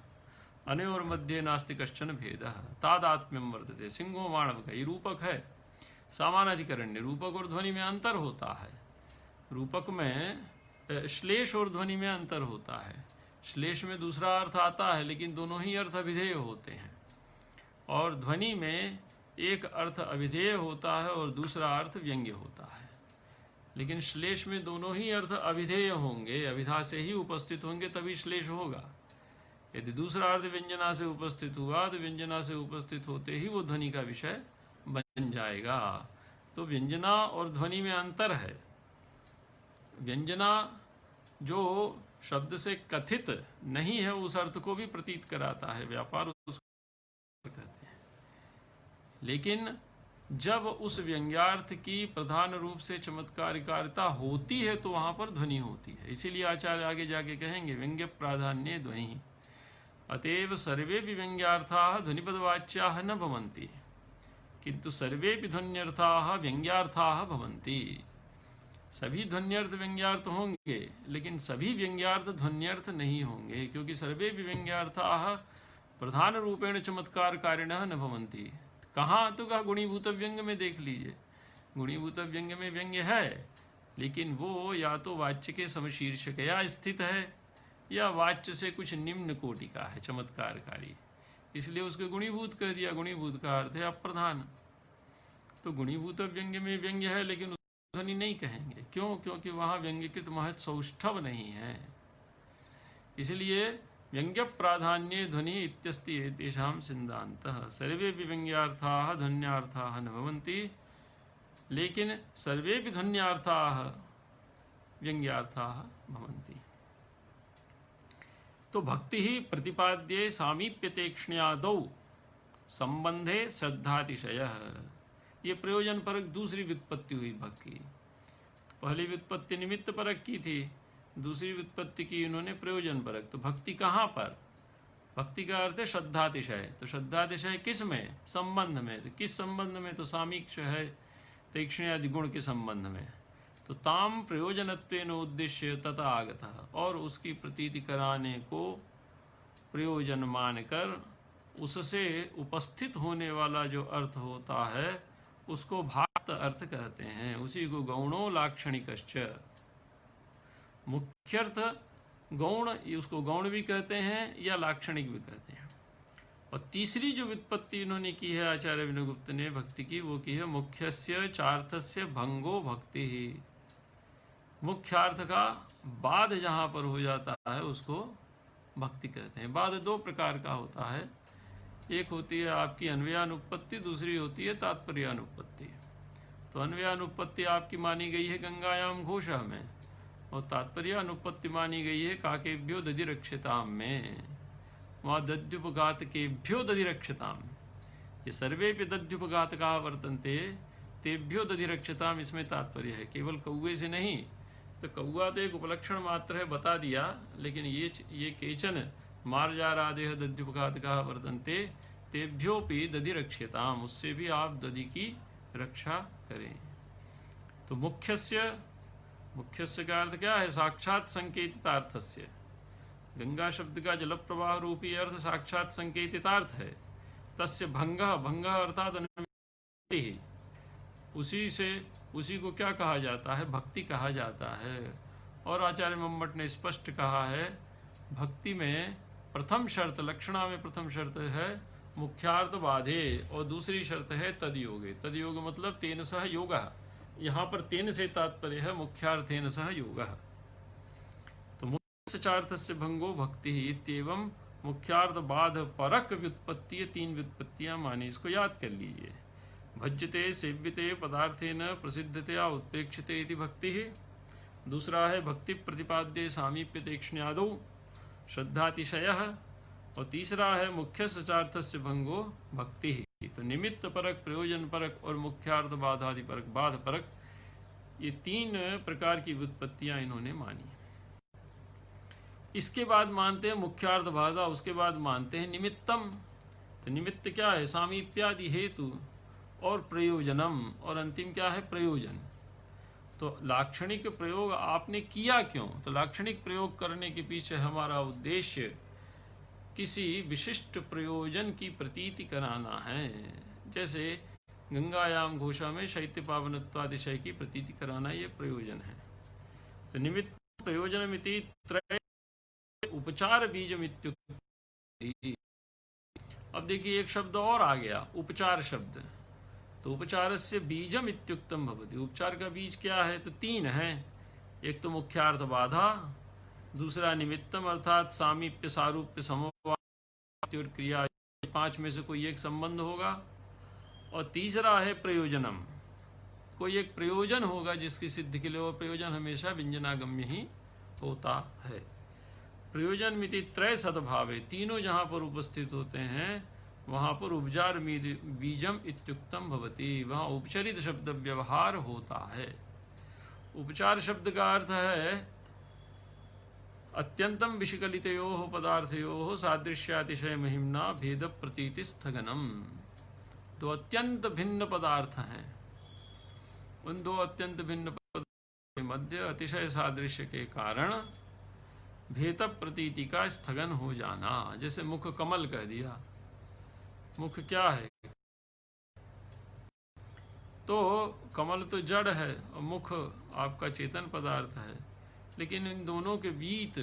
अनयोर मध्य नास्ति कश्चन भेदः तादात्म्यम वर्तते। सिंहो माणवक ये रूपक है। समानाधिकरण्य रूपक और ध्वनि में अंतर होता है। रूपक में श्लेष और ध्वनि में अंतर होता है। श्लेष में दूसरा अर्थ आता है लेकिन दोनों ही अर्थ अभिधेय होते हैं। और ध्वनि में एक अर्थ अभिधेय होता है और दूसरा अर्थ व्यंग्य होता है। लेकिन श्लेष में दोनों ही अर्थ अभिधेय होंगे, अभिधा से ही उपस्थित होंगे तभी श्लेष होगा। यदि दूसरा अर्थ व्यंजना से उपस्थित हुआ तो व्यंजना से उपस्थित होते ही वो ध्वनि का विषय बन जाएगा। तो व्यंजना और ध्वनि में अंतर है। व्यंजना जो शब्द से कथित नहीं है उस अर्थ को भी प्रतीत कराता है, व्यापार उसको कहते हैं। लेकिन जब उस व्यंग्यार्थ की प्रधान रूप से चमत्कारिता होती है तो वहां पर ध्वनि होती है। इसीलिए आचार्य आगे जाके कहेंगे व्यंग्य प्राधान्य ध्वनि। अतएव सर्वे भी व्यंग्यार्थाः ध्वनिपदवाच्याः न भवन्ति किंतु सर्वे भी ध्वन्यर्थाः व्यंग्यार्थाः भवन्ति। सभी ध्वन्यर्थ व्यंग्यार्थ होंगे लेकिन सभी व्यंग्यार्थ ध्वन्यर्थ नहीं होंगे, क्योंकि सर्वे भी व्यंग्यार्थाः प्रधान रूपेण चमत्कारकारिणः न भवन्ति। कहाँ? तो कहा गुणीभूत व्यंग्य में देख लीजिए। गुणीभूत व्यंग्य में व्यंग्य है लेकिन वो या तो वाच्य के समशीर्षक या स्थित है या वाच्य से कुछ निम्न कोटि का है चमत्कारकारी, इसलिए उसके गुणीभूत कह दिया। गुणीभूत का अर्थ है अप्रधान। तो गुणीभूत व्यंग्य में व्यंग्य है लेकिन ध्वनि नहीं कहेंगे। क्यों? क्योंकि वहां व्यंग्यकृत महत् सौष्ठव नहीं है। इसलिए व्यंग्य प्राधान्य ध्वनि इत्यस्ति एतेषां सिद्धान्तः। सर्वे भी व्यंग्यार्थाः ध्वन्यार्थाः न भवन्ति लेकिन सर्वे भी ध्वन्यार्थाः व्यंग्यार्थाः भवन्ति। तो भक्ति ही प्रतिपाद्ये सामीप्यतेक्ष्ण्यादौ संबंधे श्रद्धातिशयः। ये प्रयोजन परक दूसरी व्युत्पत्ति हुई भक्ति। पहली व्युत्पत्ति निमित्त परक की थी, दूसरी व्युत्पत्ति की इन्होंने प्रयोजन परक। तो भक्ति कहाँ पर? भक्ति का अर्थ है श्रद्धातिशय। तो श्रद्धातिशय किस में? संबंध में। तो किस संबंध में? तो सामीक्ष है तीक्ष्ण्यादि गुण के संबंध में। तो ताम प्रयोजनत्वेन उद्देश्य तथा आगतः, और उसकी प्रतीति कराने को प्रयोजन मानकर उससे उपस्थित होने वाला जो अर्थ होता है उसको भाक्त अर्थ कहते हैं। उसी को गौणो लाक्षणिकश्च। मुख्यर्थ गौण, उसको गौण भी कहते हैं या लाक्षणिक भी कहते हैं। और तीसरी जो व्युत्पत्ति इन्होंने की है आचार्य विनयगुप्त ने भक्ति की, वो की है मुख्यस्य चार्थस्य भंगो भक्ति ही। मुख्यार्थ का बाद जहाँ पर हो जाता है उसको भक्ति कहते हैं। बाद दो प्रकार का होता है। एक होती है आपकी अन्वयानुपत्ति, दूसरी होती है तात्पर्यानुपत्ति। तो अन्वयानुपत्ति आपकी मानी गई है गंगायाम घोषः में, और तात्पर्यानुपत्ति मानी गई है काकेभ्यो दधिरक्षताम में। वहाँ दध्युपघातकेभ्यो दधिरक्षताम, ये सर्वे पे दध्युपघातकाः वर्तन्ते तेभ्यो दधिरक्षताम, इसमें तात्पर्य है। केवल कौवे से नहीं, तो कौआ तो एक उपलक्षण मात्र है, बता दिया, लेकिन ये केचन मार्जारादेह दध्युपघातकाः वर्तन्ते तेभ्योपि दधिरक्षताम, उससे भी आप दधि की रक्षा करें। तो मुख्यस्य का अर्थ क्या है? साक्षात संकेतितार्थस्य। गंगा शब्द का जल प्रवाह रूपी अर्थ साक्षात संकेतितार्थ है। तस्य भंग अर्थात अनुमिति, उसी को क्या कहा जाता है? भक्ति कहा जाता है। और आचार्य मम्मट ने स्पष्ट कहा है, भक्ति में प्रथम शर्त, लक्षणा में प्रथम शर्त है मुख्यार्थ बाधे, और दूसरी शर्त है तदयोगे। तदयोग मतलब तेन सह योगः, यहाँ पर तेन से तात्पर्य है मुख्यार्थेन सह योगः। तो मुख्यार्थस्य भंगो भक्ति ही इत्येवं मुख्यार्थ बाध परक व्युत्पत्ति, 3 व्युत्पत्तियां मानी, इसको याद कर लीजिए। भज्यते सेव्यते पदार्थेन प्रसिद्धतया उत्प्रेक्षते इति भक्ति है। दूसरा है भक्ति प्रतिपाद्ये सामीप्यतेक्ष्ण्यादौ श्रद्धातिशयः, और तीसरा है मुख्य सचार्थस्य भंगो भक्ति ही। तो निमित्त परक, प्रयोजन परक और मुख्यार्थ बाधादि परक, बाध परक, ये 3 प्रकार की व्युत्पत्तियां इन्होंने मानी। इसके बाद मानते हैं मुख्यार्थ बाधा, उसके बाद मानते हैं निमित्तम। तो निमित्त क्या है? सामीप्यादि हेतु और प्रयोजनम, और अंतिम क्या है? प्रयोजन। तो लाक्षणिक प्रयोग आपने किया क्यों? तो लाक्षणिक प्रयोग करने के पीछे हमारा उद्देश्य किसी विशिष्ट प्रयोजन की प्रतीति कराना है। जैसे गंगायाम घोषा में शैत्य पावनत्वादिशय की प्रतीति कराना, ये प्रयोजन है। तो निमित्त प्रयोजनमिति त्रय उपचार बीजमित्युक्ति। अब देखिए एक शब्द और आ गया, उपचार शब्द। तो उपचारस्य बीजम इत्युक्तम भवति। उपचार का बीज क्या है? तो 3 है। एक तो मुख्यार्थ बाधा, दूसरा निमित्तम अर्थात सामीप्य सारूप्य समवाय और क्रिया, 5 में से कोई एक संबंध होगा, और तीसरा है प्रयोजनम, कोई एक प्रयोजन होगा जिसकी सिद्धि के लिए, वो प्रयोजन हमेशा व्यंजनागम्य ही होता है। प्रयोजन मिति त्रय सद्भावे, तीनों जहाँ पर उपस्थित होते हैं वहाँ पर उपचार बीजम इत्युक्तम भवति, वहाँ उपचरित शब्द व्यवहार होता है। उपचार शब्द का अर्थ है अत्यंतम विशिकलितयोः पदार्थयोः सादृश्यातिशय महिम्ना भेद प्रतीति स्थगनम। तो अत्यंत भिन्न पदार्थ हैं, उन 2 अत्यंत भिन्न पदार्थों के मध्य अतिशय सादृश्य के कारण भेद प्रतीति का स्थगन हो जाना। जैसे मुख कमल कह दिया, मुख क्या है? तो कमल तो जड़ है और मुख आपका चेतन पदार्थ है, लेकिन इन दोनों के बीच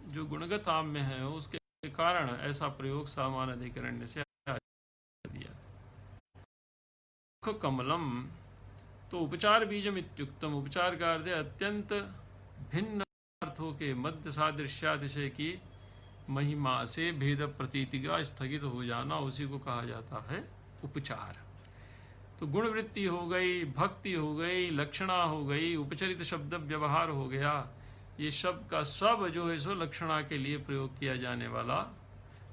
जो गुणगत साम्य है उसके कारण ऐसा प्रयोग सामान्य अधिकरण से दिया। मुख कमलम, तो उपचार बीजम इत्युक्तम, उपचार का अर्थ है अत्यंत भिन्न अर्थों के मध्य सादृश्यातिशय की महिमा से भेद प्रतीति का स्थगित हो जाना, उसी को कहा जाता है उपचार। तो गुण वृत्ति हो गई, भक्ति हो गई, लक्षणा हो गई, उपचरित शब्द व्यवहार हो गया, ये शब्द का सब जो है सो लक्षणा के लिए प्रयोग किया जाने वाला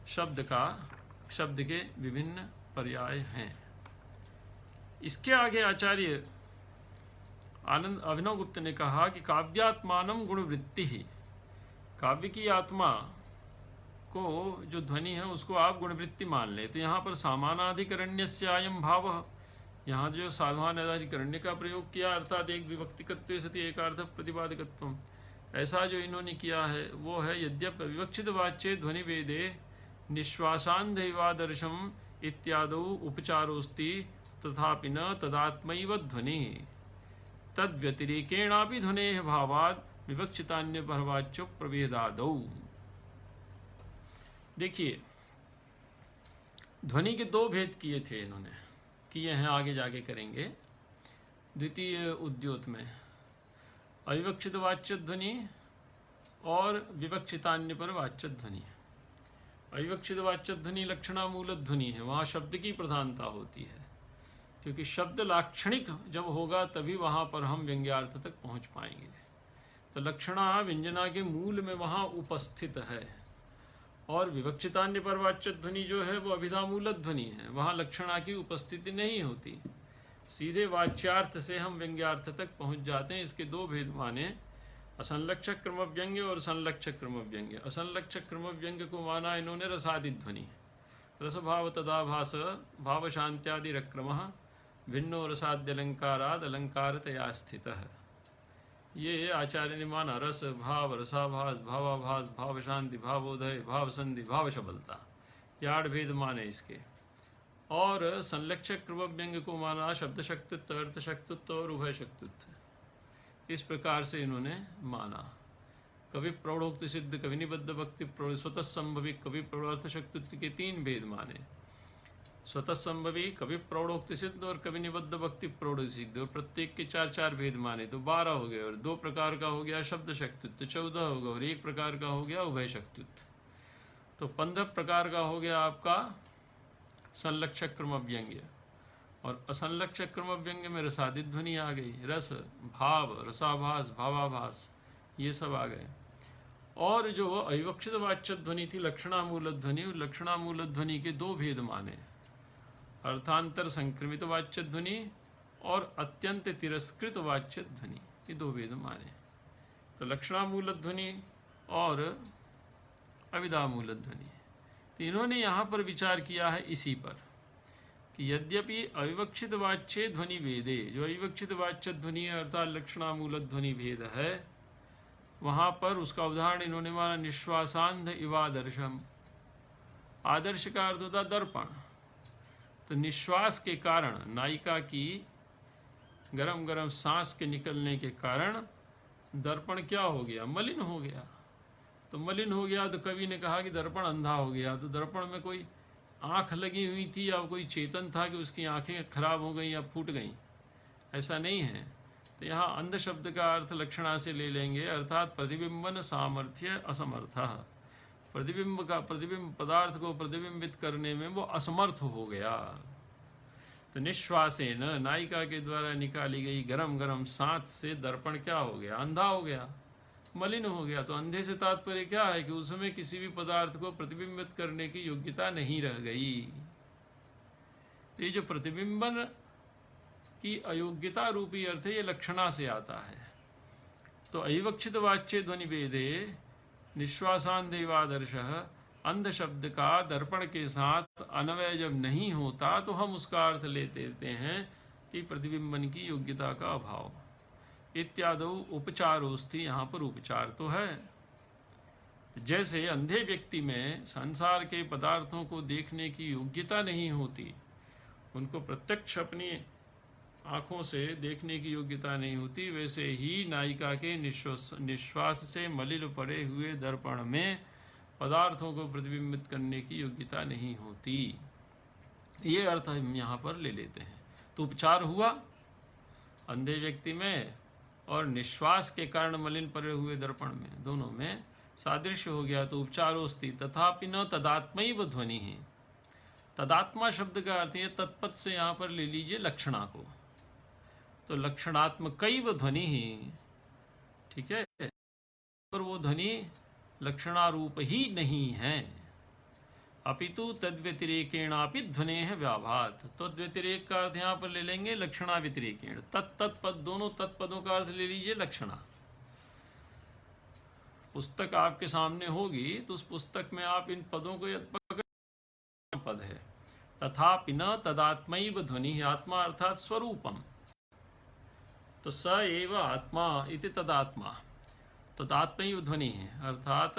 शब्द के विभिन्न पर्याय हैं। इसके आगे आचार्य आनंद अभिनव गुप्त ने कहा कि काव्यात्मानम गुण वृत्ति ही, काव्य की आत्मा को जो ध्वनि है उसको आप गुणवृत्ति मान ले। तो यहाँ पर सामानाधिकरण्यस्य अयं भावः, यहाँ जो सामानाधिकरण्य का प्रयोग किया, अर्थात एक विभक्तिकत्वे सति एकार्थ प्रतिपादकत्वम, ऐसा जो इन्होंने किया है वो है यद्यप विवक्षित वाच्ये ध्वनि वेदे निश्वासान्धैवादर्शम इत्यादौ उपचारोस्ति तथापि न तदात्मैव ध्वनि तद्व्यतिरेकेणापि ध्वनेः भावात् विवक्षितान्य परवाच्य प्रभेदादौ। देखिए ध्वनि के 2 भेद किए थे इन्होंने, किए हैं, आगे जाके करेंगे। द्वितीय उद्योत में अविवक्षित वाच्य ध्वनि और विवक्षितान्य पर वाच्य ध्वनि। अविवक्षित वाच्य ध्वनि लक्षणा मूल ध्वनि है, वहाँ शब्द की प्रधानता होती है, क्योंकि शब्द लाक्षणिक जब होगा तभी वहाँ पर हम व्यंग्यार्थ तक पहुँच पाएंगे। तो लक्षणा व्यंजना के मूल में वहाँ उपस्थित है, और विवक्षितान्य पर वाच्य ध्वनि जो है वो अभिधा मूल ध्वनि है, वहाँ लक्षणा की उपस्थिति नहीं होती, सीधे वाच्यार्थ से हम व्यंग्यार्थ तक पहुँच जाते हैं। इसके दो भेद माने, असंलक्षक क्रम व्यंग्य और संलक्षक क्रम व्यंग्य। असंलक्षक क्रम व्यंग्य को माना इन्होंने रसादि ध्वनि, रस भाव तदाभास भाव शांत्यादि रक्रम भिन्नो रसाद्यलंकाराद अलंकारतया स्थितः। ये आचार्य ने माना रस भाव रसाभास भावाभास भाव शांति भावोदय भाव संधि भाव शबलता, ये 8 भेद माने इसके। और संलक्षक क्रम व्यंग्य को माना शब्द शक्तित्व अर्थ शक्तित्व और उभय शक्तित्व, इस प्रकार से इन्होंने माना। कवि प्रौढ़ोक्ति सिद्ध कवि निबद्ध भक्ति प्रौढ़ स्वतः संभवी कवि प्रौढ़ अर्थ शक्तित्व के 3 भेद माने, स्वतः संभवी कवि प्रौढ़ोक्ति सिद्ध और कवि निबद्ध भक्ति प्रौढ़ सिद्ध, और प्रत्येक के 4-4 भेद माने, तो 12 हो गए। और 2 प्रकार का हो गया शब्द शक्तित्व 14 हो गया, और 1 प्रकार का हो गया उभय शक्तित्व, तो 15 प्रकार का हो गया आपका संलक्षक क्रम व्यंग्य। और असंलक्षक क्रम व्यंग्य में रसादि ध्वनि आ गई, रस भाव रसाभास भावाभास ये सब आ गए। और जो अविवक्षित वाच्य ध्वनि थी लक्षणा मूल ध्वनि, लक्षणा मूल ध्वनि के 2 भेद माने, अर्थांतर संक्रमित वाच्य ध्वनि और अत्यंत तिरस्कृत वाच्य ध्वनि, ये 2 भेद माने। तो लक्षणा मूल ध्वनि और अविधा मूल ध्वनि, तो इन्होंने यहाँ पर विचार किया है इसी पर कि यद्यपि अविवक्षित वाच्य ध्वनि भेदे, जो अविवक्षित वाच्य ध्वनि अर्थात लक्षणा मूल ध्वनि भेद है, वहाँ पर उसका उदाहरण इन्होंने माना निश्वासांध इवादर्शम। आदर्श का अर्थ होता दर्पण, तो निश्वास के कारण नायिका की गरम गरम सांस के निकलने के कारण दर्पण क्या हो गया, मलिन हो गया। तो मलिन हो गया तो कवि ने कहा कि दर्पण अंधा हो गया, तो दर्पण में कोई आँख लगी हुई थी या कोई चेतन था कि उसकी आँखें खराब हो गई या फूट गई, ऐसा नहीं है। तो यहाँ अंध शब्द का अर्थ लक्षणा से ले लेंगे, अर्थात प्रतिबिंबन सामर्थ्य असमर्थ, प्रतिबिंब पदार्थ को प्रतिबिंबित करने में वो असमर्थ हो गया। तो निश्वासेन नायिका के द्वारा निकाली गई गरम गरम सांस से दर्पण क्या हो गया, अंधा हो गया, मलिन हो गया। तो अंधे से तात्पर्य क्या है कि उसमें किसी भी पदार्थ को प्रतिबिंबित करने की योग्यता नहीं रह गई। तो ये जो प्रतिबिंबन की अयोग्यता रूपी अर्थ है, ये लक्षणा से आता है। तो अविवक्षित वाच्य ध्वनि भेदे निश्वासांधेवादर्श, अंध शब्द का दर्पण के साथ अन्वय जब नहीं होता तो हम उसका अर्थ लेते हैं कि प्रतिबिंबन की योग्यता का अभाव। इत्यादि उपचारोस्ति, यहाँ पर उपचार तो है। जैसे अंधे व्यक्ति में संसार के पदार्थों को देखने की योग्यता नहीं होती, उनको प्रत्यक्ष अपनी आँखों से देखने की योग्यता नहीं होती, वैसे ही नायिका के निश्वास से मलिन पड़े हुए दर्पण में पदार्थों को प्रतिबिंबित करने की योग्यता नहीं होती। ये अर्थ हम यहाँ पर ले लेते हैं। तो उपचार हुआ अंधे व्यक्ति में और निश्वास के कारण मलिन पड़े हुए दर्पण में, दोनों में सादृश्य हो गया। तो उपचारोस्ति तथापि न तदात्मैव ध्वनि है। तदात्मा शब्द का अर्थ है तत्पद से यहाँ पर ले लीजिए लक्षणा को, तो लक्षणात्मकैव ध्वनि ही, ठीक है, पर वो ध्वनि लक्षणारूप ही नहीं है। अपितु तद्व्यतिरेकेणापि ध्वनेः व्याभात। तद्व्यतिरेक का अर्थ यहाँ पर ले लेंगे लक्षणा व्यतिरेकेण। तत्पद, दोनों तत्पदों का अर्थ ले लीजिए लक्षणा। पुस्तक आपके सामने होगी तो उस पुस्तक में आप इन पदों को पकड़, पद है तथापि न तदात्मैव ध्वनि, आत्मा अर्थात स्वरूपम, तो स एव आत्मा इति तदात्मा, तदात्मैव ध्वनि है अर्थात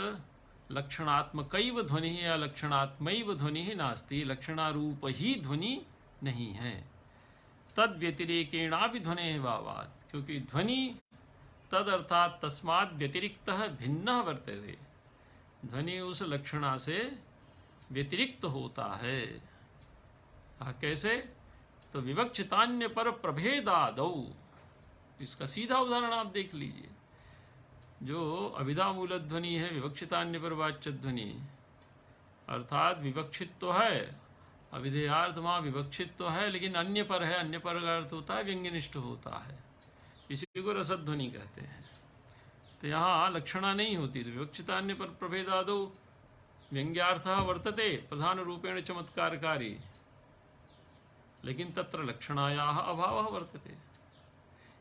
लक्षणात्मकैव ध्वनि या लक्षणात्मैव ध्वनि नास्ति, लक्षणारूप ही ध्वनि नहीं है। तद व्यतिरेकेणापि ध्वनेः भावात्, क्योंकि ध्वनि तद अर्थात तस्मात् व्यतिरिक्तः भिन्नः वर्तते, ध्वनि उस लक्षणा से व्यतिरिक्त होता है। कैसे? तो विवक्षितान्य पर प्रभेदादौ, इसका सीधा उदाहरण आप देख लीजिए। जो अभिधा मूल ध्वनि है विवक्षितान्य पर वाच्य ध्वनि, अर्थात विवक्षित तो है, अविधेयार्थ वहाँ विवक्षित तो है, लेकिन अन्य पर है। अन्य पर का अर्थ होता है व्यंग्यनिष्ठ होता है, इसी को रसध्वनि कहते हैं। तो यहाँ लक्षणा नहीं होती। तो विवक्षितान्य पर प्रभेदादौ व्यंग्यार्थः वर्तते प्रधान रूपेण चमत्कारकारी, लेकिन तत्र लक्षणायाः अभावः वर्तते।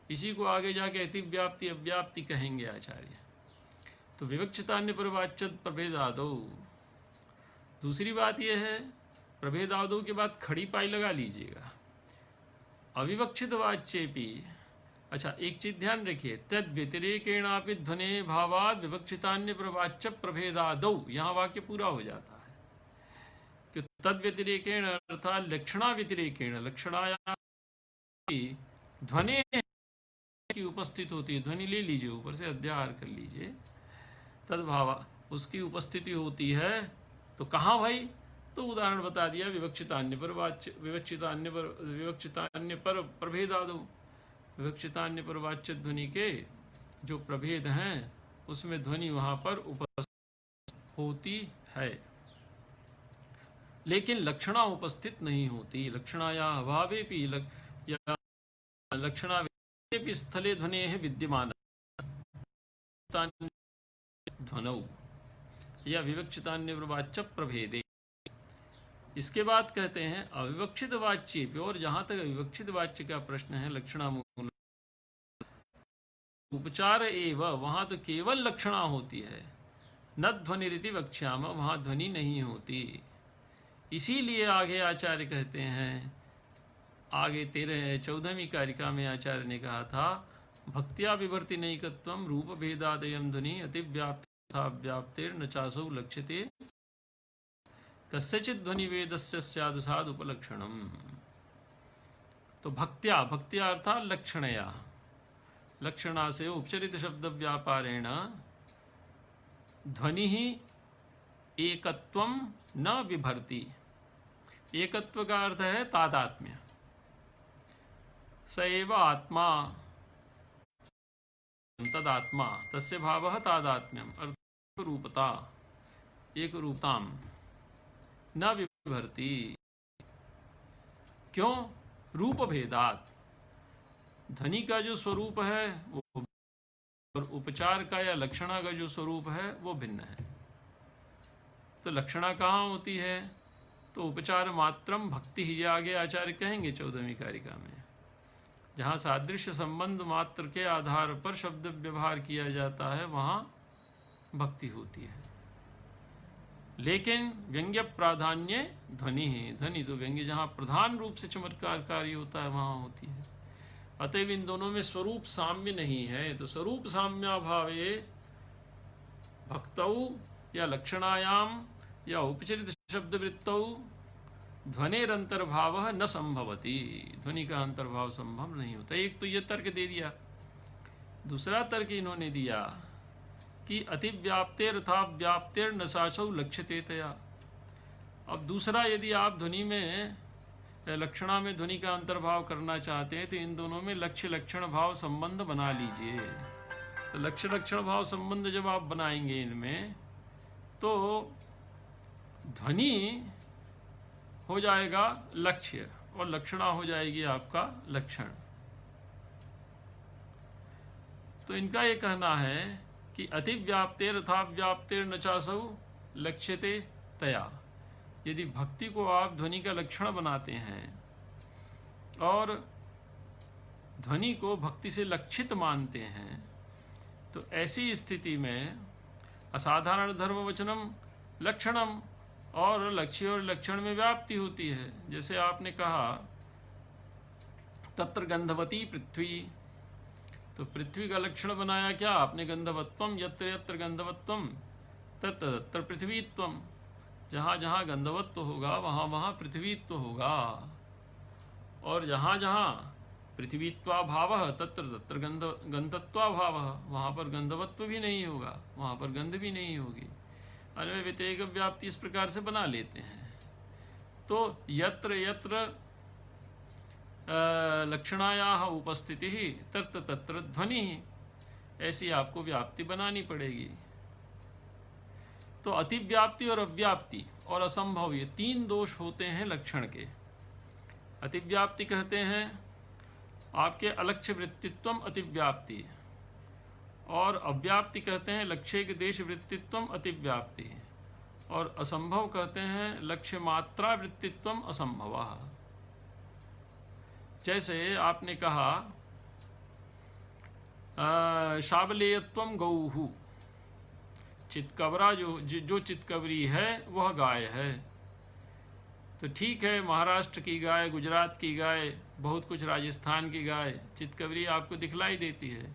इसी को आगे जाके अतिव्याप्ति अव्याप्ति कहेंगे आचार्य। तो विवक्षितान्य पर वाच्यत प्रभेदादौ। दूसरी बात यह है, प्रभेदादौ के बाद खड़ी पाई लगा लीजिएगा। अविवक्षित वाच्येपि, अच्छा एक चीज ध्यान रखिए, तद व्यतिरेकेणापि ध्वने भावाद विवक्षितान्य प्रवाच्य प्रभेदादौ, यहाँ वाक्य पूरा हो जाता है कि तद व्यतिरेकेण अर्थात लक्षणा व्यतिरेकेण, लक्षणाया ध्वनि की उपस्थित होती है। ध्वनि ले लीजिए, ऊपर से अध्याहार कर लीजिए। तद्भावा उसकी उपस्थिति होती है। तो कहाँ भाई? तो उदाहरण बता दिया, विवक्षितान्य पर वाच्य, विवक्षितान्य पर प्रभेदादौ। विवक्षितान्य पर वाच्य ध्वनि के जो प्रभेद हैं उसमें ध्वनि वहां पर उपस्थित होती है, लेकिन लक्षणा उपस्थित नहीं होती। लक्षणाया अभावेपि लक्षणावेपि स्थले ध्वनेः विद्यमान ध्वनौ या विवक्षितान्य पर वाच्य प्रभेदे। इसके बाद कहते हैं अविवक्षित वाच्य पे, और जहां तक अविवक्षित वाच्य का प्रश्न है, लक्षणा उपचार एवं, वहां तो केवल लक्षणा होती है, न ध्वनि रीति वक्ष्याम, वहां ध्वनि नहीं होती। इसीलिए आगे आचार्य कहते हैं, आगे 14वीं कारिका में आचार्य ने कहा था, भक्त्या विभर्ति नैकत्वम रूप भेदादयम ध्वनि अतिव्याप्ता व्याप्तिर्न चासौ लक्ष्यते कस्यचित् ध्वनि वेदस्य स्यादु सादु उपलक्षणम। तो भक्त्या, भक्त्या अर्थात लक्षणया, लक्षणा से उपचरित शब्द व्यापारेण ध्वनि ही एकत्वम न विभर्ति। एकत्व का अर्थ है तादात्म्य। स एव आत्मा तदात्मा, तस्य भावः तादात्म्यम, अर्थ रूपता, एक रूपताम, न विभर्ति। क्यों? रूप भेदात, ध्वनि का जो स्वरूप है वो, और उपचार का या लक्षणा का जो स्वरूप है वो भिन्न है। तो लक्षणा कहाँ होती है? तो उपचार मात्रम भक्ति ही, आगे आचार्य कहेंगे 14वीं कारिका में, जहाँ सादृश्य संबंध मात्र के आधार पर शब्द व्यवहार किया जाता है वहाँ भक्ति होती है। लेकिन व्यंग्य प्राधान्य ध्वनि है, ध्वनि तो व्यंग्य जहाँ प्रधान रूप से चमत्कारकारी होता है वहाँ होती है। अतएव इन दोनों में स्वरूप साम्य नहीं है। तो स्वरूप साम्याभावे भक्तौ या लक्षणायाम या उपचरित शब्द वृत्तौ ध्वनिरंतर्भाव न संभवती, ध्वनि का अंतर्भाव संभव नहीं होता। एक तो ये तर्क दे दिया। दूसरा तर्क इन्होंने दिया कि अतिव्याप्तेर अथा व्याप्तेर नशासौ लक्ष्यते तया। अब दूसरा, यदि आप ध्वनि में लक्षणा में ध्वनि का अंतर्भाव करना चाहते हैं तो इन दोनों में लक्ष्य लक्षण भाव संबंध बना लीजिए। तो लक्ष्य लक्षण भाव संबंध जब आप बनाएंगे इनमें, तो ध्वनि हो जाएगा लक्ष्य और लक्षणा हो जाएगी आपका लक्षण। तो इनका ये कहना है कि अतिव्याप्तेर अथा व्याप्तेर न चासौ लक्ष्यते तया। यदि भक्ति को आप ध्वनि का लक्षण बनाते हैं और ध्वनि को भक्ति से लक्षित मानते हैं, तो ऐसी स्थिति में असाधारण धर्म वचनम लक्षणम, और लक्ष्य और लक्षण में व्याप्ति होती है। जैसे आपने कहा तत्र गंधवती पृथ्वी, तो पृथ्वी का लक्षण बनाया क्या आपने? गंधवत्वम, यत्र यत्र गंधवत्वम तत्र तत्र पृथ्वीत्वम। जहाँ जहाँ गंधवत्व होगा वहाँ वहाँ पृथ्वीत्व होगा, और जहाँ जहाँ पृथ्वीत्वाभावः तत्र तत्र गंधत्वाभावः, वहाँ पर गंधवत्व भी नहीं होगा, वहाँ पर गंध भी नहीं होगी। अन्वय व्यतिरेक व्याप्ति इस प्रकार से बना लेते हैं। तो यत्र यत्र लक्षणायाः उपस्थिति ही तत्र तत्र ध्वनि, ऐसी आपको व्याप्ति बनानी पड़ेगी। तो अतिव्याप्ति और अव्याप्ति और असंभव, ये तीन दोष होते हैं लक्षण के। अतिव्याप्ति कहते हैं आपके अलक्ष्य वृत्तित्वम अतिव्याप्ति, और अव्याप्ति कहते हैं लक्ष्य के देश वृत्तित्वम अतिव्याप्ति, और असंभव कहते हैं लक्ष्य मात्रा वृत्तित्वम असंभवः। जैसे आपने कहा शाबलेयत्वम गौहु, चितकबरा जो चितकबरी है वह गाय है। तो ठीक है, महाराष्ट्र की गाय, गुजरात की गाय, बहुत कुछ राजस्थान की गाय, चितकबरी आपको दिखलाई देती है।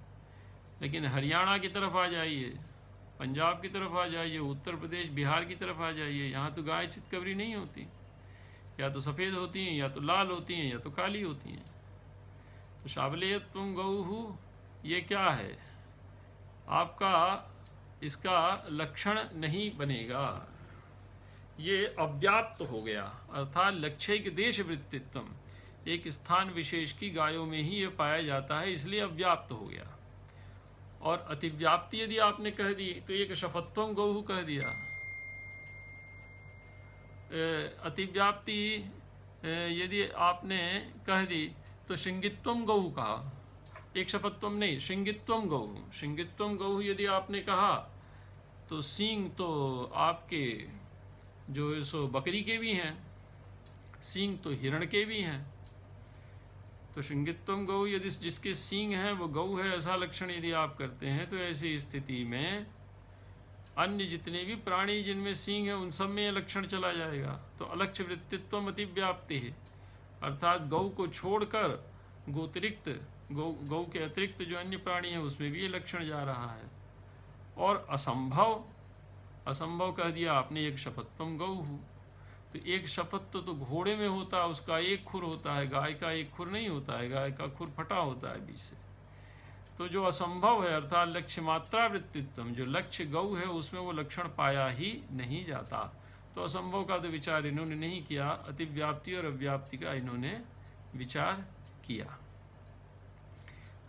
लेकिन हरियाणा की तरफ आ जाइए, पंजाब की तरफ आ जाइए, उत्तर प्रदेश बिहार की तरफ आ जाइए, यहाँ तो गाय चितकबरी नहीं होती, या तो सफ़ेद होती हैं, या तो लाल होती हैं, या तो काली होती हैं। तो शाबलेयत्वम गौहु ये क्या है? आपका इसका लक्षण नहीं बनेगा, ये अव्याप्त हो गया, अर्थात लक्ष्य के देश वृत्तित्वम, एक स्थान विशेष की गायों में ही ये पाया जाता है, इसलिए अव्याप्त हो गया। और अतिव्याप्ति यदि आपने कह दी तो एक शफत्वम गौहु कह दिया। अतिव्याप्ति यदि आपने कह दी तो श्रृंगित्वम गौहु कहा, एक शफत्वम नहीं, श्रृंगित्वम गौहु। श्रृंगित्वम गौहु यदि आपने कहा तो सींग तो आपके जो सो बकरी के भी हैं, सींग तो हिरण के भी हैं। तो श्रृंगित्वम गौ, यदि जिसके सींग हैं वो गौ है, ऐसा लक्षण यदि आप करते हैं, तो ऐसी स्थिति में अन्य जितने भी प्राणी जिनमें सींग है उन सब में यह लक्षण चला जाएगा। तो अलक्ष्य वृत्तित्वम अतिव्याप्ति है, अर्थात गौ को छोड़कर गोतिरिक्त गौ के अतिरिक्त जो अन्य प्राणी है उसमें भी ये लक्षण जा रहा है। और असंभव, असंभव कह दिया आपने एक शफत्वम गौहु। तो एक शफत तो घोड़े में होता है, उसका एक खुर होता है, गाय का एक खुर नहीं होता है, गाय का खुर फटा होता है बीच से। तो जो असंभव है अर्थात लक्ष्य मात्रा वृत्तित्वम, जो लक्ष्य गौ है उसमें वो लक्षण पाया ही नहीं जाता। तो असंभव का तो विचार इन्होंने नहीं किया, अतिव्याप्ति और अव्याप्ति का इन्होंने विचार किया।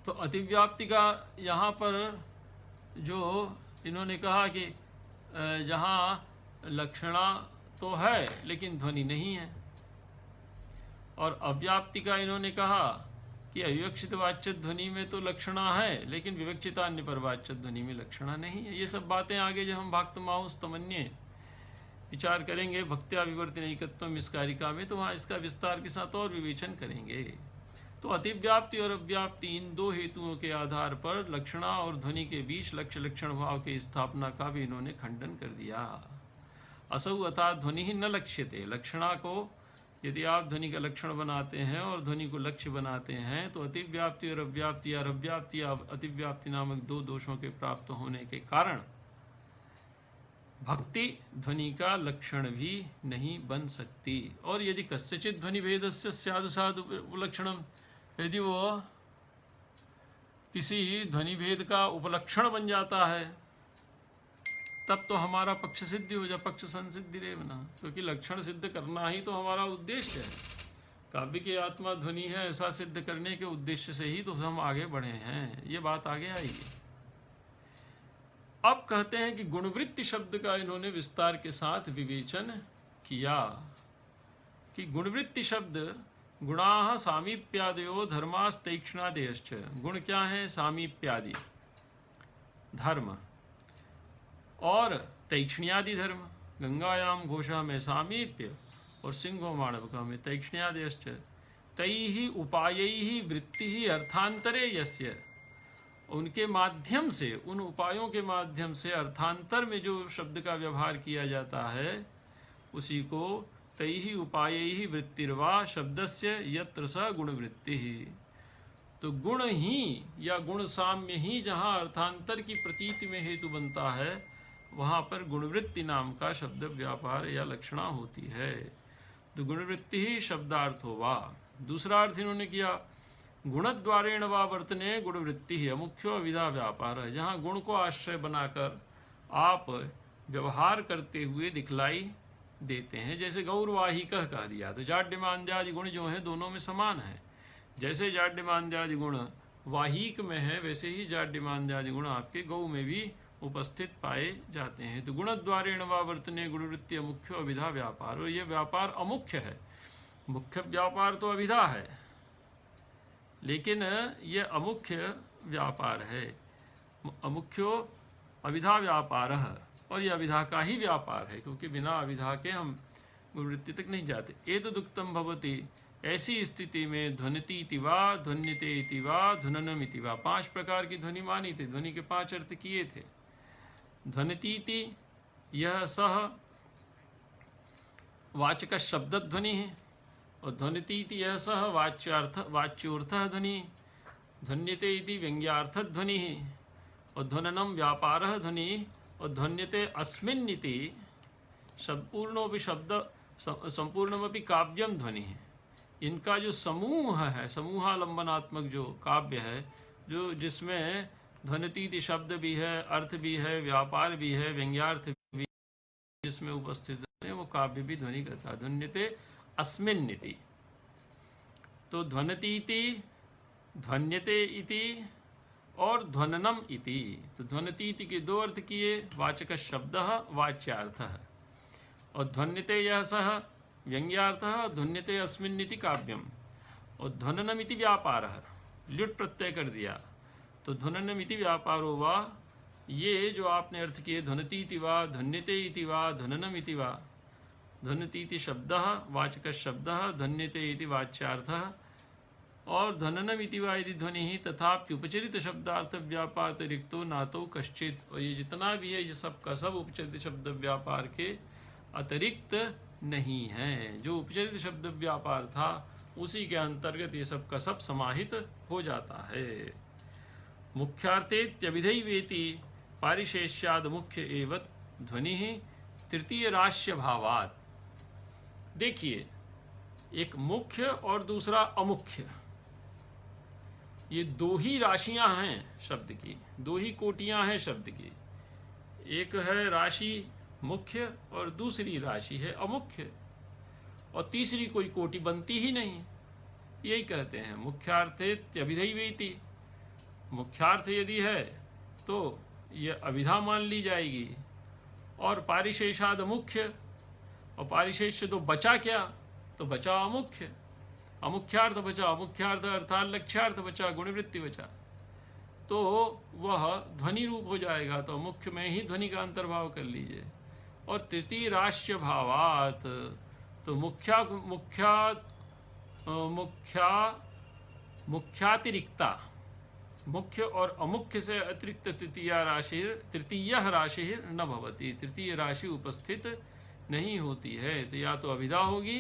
तो अतिव्याप्ति का यहाँ पर जो इन्होंने कहा कि जहाँ लक्षणा तो है लेकिन ध्वनि नहीं है, और अव्याप्ति का इन्होंने कहा कि अविवक्षित वाच्य ध्वनि में तो लक्षणा है लेकिन विवक्षितान्य पर वाच्य ध्वनि में लक्षणा नहीं है। ये सब बातें आगे जब हम भक्तमाहुस तमन्ये विचार करेंगे भक्त्या विवर्तनैकत्वम इस कारिका में, तो वहाँ इसका विस्तार के साथ और विवेचन करेंगे। तो अतिव्याप्ति और अव्याप्ति इन दो हेतुओं के आधार पर लक्षणा और ध्वनि के बीच लक्ष्य लक्षण भाव की स्थापना का भी इन्होंने खंडन कर दिया। असौ अर्थात ध्वनि ही न लक्ष्यते, लक्षणा को यदि आप ध्वनि का लक्षण बनाते हैं और ध्वनि को लक्ष्य बनाते हैं तो अतिव्याप्ति और अव्याप्ति या अव्याप्ति या अतिव्याप्ति नामक दो दोषों के प्राप्त होने के कारण भक्ति ध्वनि का लक्षण भी नहीं बन सकती। और यदि कस्यचित् ध्वनि भेदस्य स्यादु साधु उपलक्षणम, यदि वो किसी ध्वनि भेद का उपलक्षण बन जाता है तब तो हमारा पक्ष सिद्धि हो जाए, पक्ष संसिद्धि रेवना, क्योंकि लक्षण सिद्ध करना ही तो हमारा उद्देश्य है। काव्य की आत्मा ध्वनि है ऐसा सिद्ध करने के उद्देश्य से ही तो हम आगे बढ़े हैं, ये बात आगे आएगी। अब कहते हैं कि गुणवृत्ति शब्द का इन्होंने विस्तार के साथ विवेचन किया कि गुणवृत्ति शब्द गुणाः सामीप्यादयो धर्मास्तैक्ष्णादयश्च, गुण क्या है? सामीप्यादि धर्म और तैक्ष्ण्यादि धर्म। गंगायाम घोषा में सामीप्य और सिंहो माणवका में तैक्ष्ण्यादयश्च, तैहि उपायैहि वृत्तिहि अर्थांतरे यस्य, उनके माध्यम से, उन उपायों के माध्यम से अर्थांतर में जो शब्द का व्यवहार किया जाता है उसी को तैहि उपायैहि वृत्तिर्वा शब्दस्य यत्र स गुणवृत्ति ही। तो गुण ही या गुण साम्य ही जहाँ अर्थांतर की प्रतीति में हेतु बनता है वहाँ पर गुणवृत्ति नाम का शब्द व्यापार या लक्षणा होती है। तो गुणवृत्ति ही शब्दार्थ हो वा। दूसरा अर्थ इन्होंने किया गुणद्वारेण वा वर्तने गुणवृत्ति ही अमुख्यो विधा व्यापार है, जहाँ गुण को आश्रय बनाकर आप व्यवहार करते हुए दिखलाई देते हैं। जैसे गौरवाहिक कह दिया तो जाड्यमान्द्यादि गुण जो हैं दोनों में समान है। जैसे जाड्यमान्द्यादि गुण वाहिक में है वैसे ही जाड्यमान्द्यादि गुण आपके गौ में भी उपस्थित पाए जाते हैं। तो गुणद्वारेण वा वर्तने गुणवृत्ति अमुख्य अभिधा व्यापार, और ये व्यापार अमुख्य है। मुख्य व्यापार तो अभिधा है, लेकिन ये अमुख्य व्यापार है। अमुख्यो अभिधा व्यापार, और ये अभिधा का ही व्यापार है, क्योंकि बिना अभिधा के हम गुणवृत्ति तक नहीं जाते। एतदुक्तम भवति, ऐसी स्थिति में ध्वनिति इति वा, ध्वन्यते इति वा, ध्वननम इति वा, 5 प्रकार की ध्वनि मानी थी। ध्वनि के 5 अर्थ किए थे। ध्वनिति इति यह सह वाचक शब्द ध्वनि है, और ध्वनिति इति यह सह वाच्योर्थ ध्वनि। ध्वन्यते इति व्यंग्यार्थ ध्वनि है, और ध्वननम व्यापार ध्वनि, और ध्वन्यते अस्मिन् इति संपूर्णोपि शब्द संपूर्णमपि काव्यम ध्वनि है। इनका जो समूह है, समूहालंबनात्मक जो काव्य है, जो जिसमें ध्वनिति शब्द भी है, अर्थ भी है, व्यापार भी है, व्यंग्यार्थ भी जिसमें उपस्थित है, वो काव्य भी ध्वनि करता है। ध्वन्यते अस्मिन् इति। तो ध्वनिति इति, ध्वन्यते इति और ध्वननम इति। तो ध्वनिति इति के 2 अर्थ किए, वाचक शब्द वाच्यार्थ, और ध्वन्यते यह सह व्यंग्यार्थ, ध्वन्यते अस्मिन् इति काव्यम, और ध्वननम इति व्यापार, ल्युट प्रत्यय कर दिया। तो ध्वननम इति व्यापारो वा, ये जो आपने अर्थ किए, ध्वनिति इति वा, ध्वन्यते इति वा, ध्वननम इति वा, ध्वनिति इति शब्दः वाचक शब्दः, ध्वन्यते इति वाच्यार्थः, और ध्वननम इति वा यदि ध्वनि ही तथापि उपचरित शब्दार्थ व्यापार अतिरिक्तो नातो कश्चित। और ये जितना भी है, ये सब का सब उपचरित शब्द व्यापार के अतिरिक्त नहीं है। जो उपचरित शब्द व्यापार था उसी के अंतर्गत ये सब का सब समाहित हो जाता है। मुख्यार्थेत्यभिधैवेति पारिशेष्याद मुख्य एवं ध्वनि ही तृतीय राश्य भावात। देखिए, एक मुख्य और दूसरा अमुख्य, ये 2 ही राशियां हैं शब्द की, 2 ही कोटियां हैं शब्द की। एक है राशि मुख्य और दूसरी राशि है अमुख्य, और तीसरी कोई कोटि बनती ही नहीं। यही कहते हैं मुख्यार्थेत्यभिधैवेति। मुख्यार्थ यदि है तो यह अभिधा मान ली जाएगी, और पारिशेषाद मुख्य, और पारिशेष्य तो बचा क्या, तो बचा अमुख्य। अमुख्यार्थ बचा, अमुख्यार्थ अर्थात लक्ष्यार्थ बचा, गुणवृत्ति बचा, तो वह ध्वनि रूप हो जाएगा। तो मुख्य में ही ध्वनि का अंतर्भाव कर लीजिए। और तृतीय राश्य भावात, तो मुख्यातिरिक्ता, मुख्य और अमुख्य से अतिरिक्त तृतीय राशि न भवति। तृतीय राशि उपस्थित नहीं होती है। तो या तो अभिधा होगी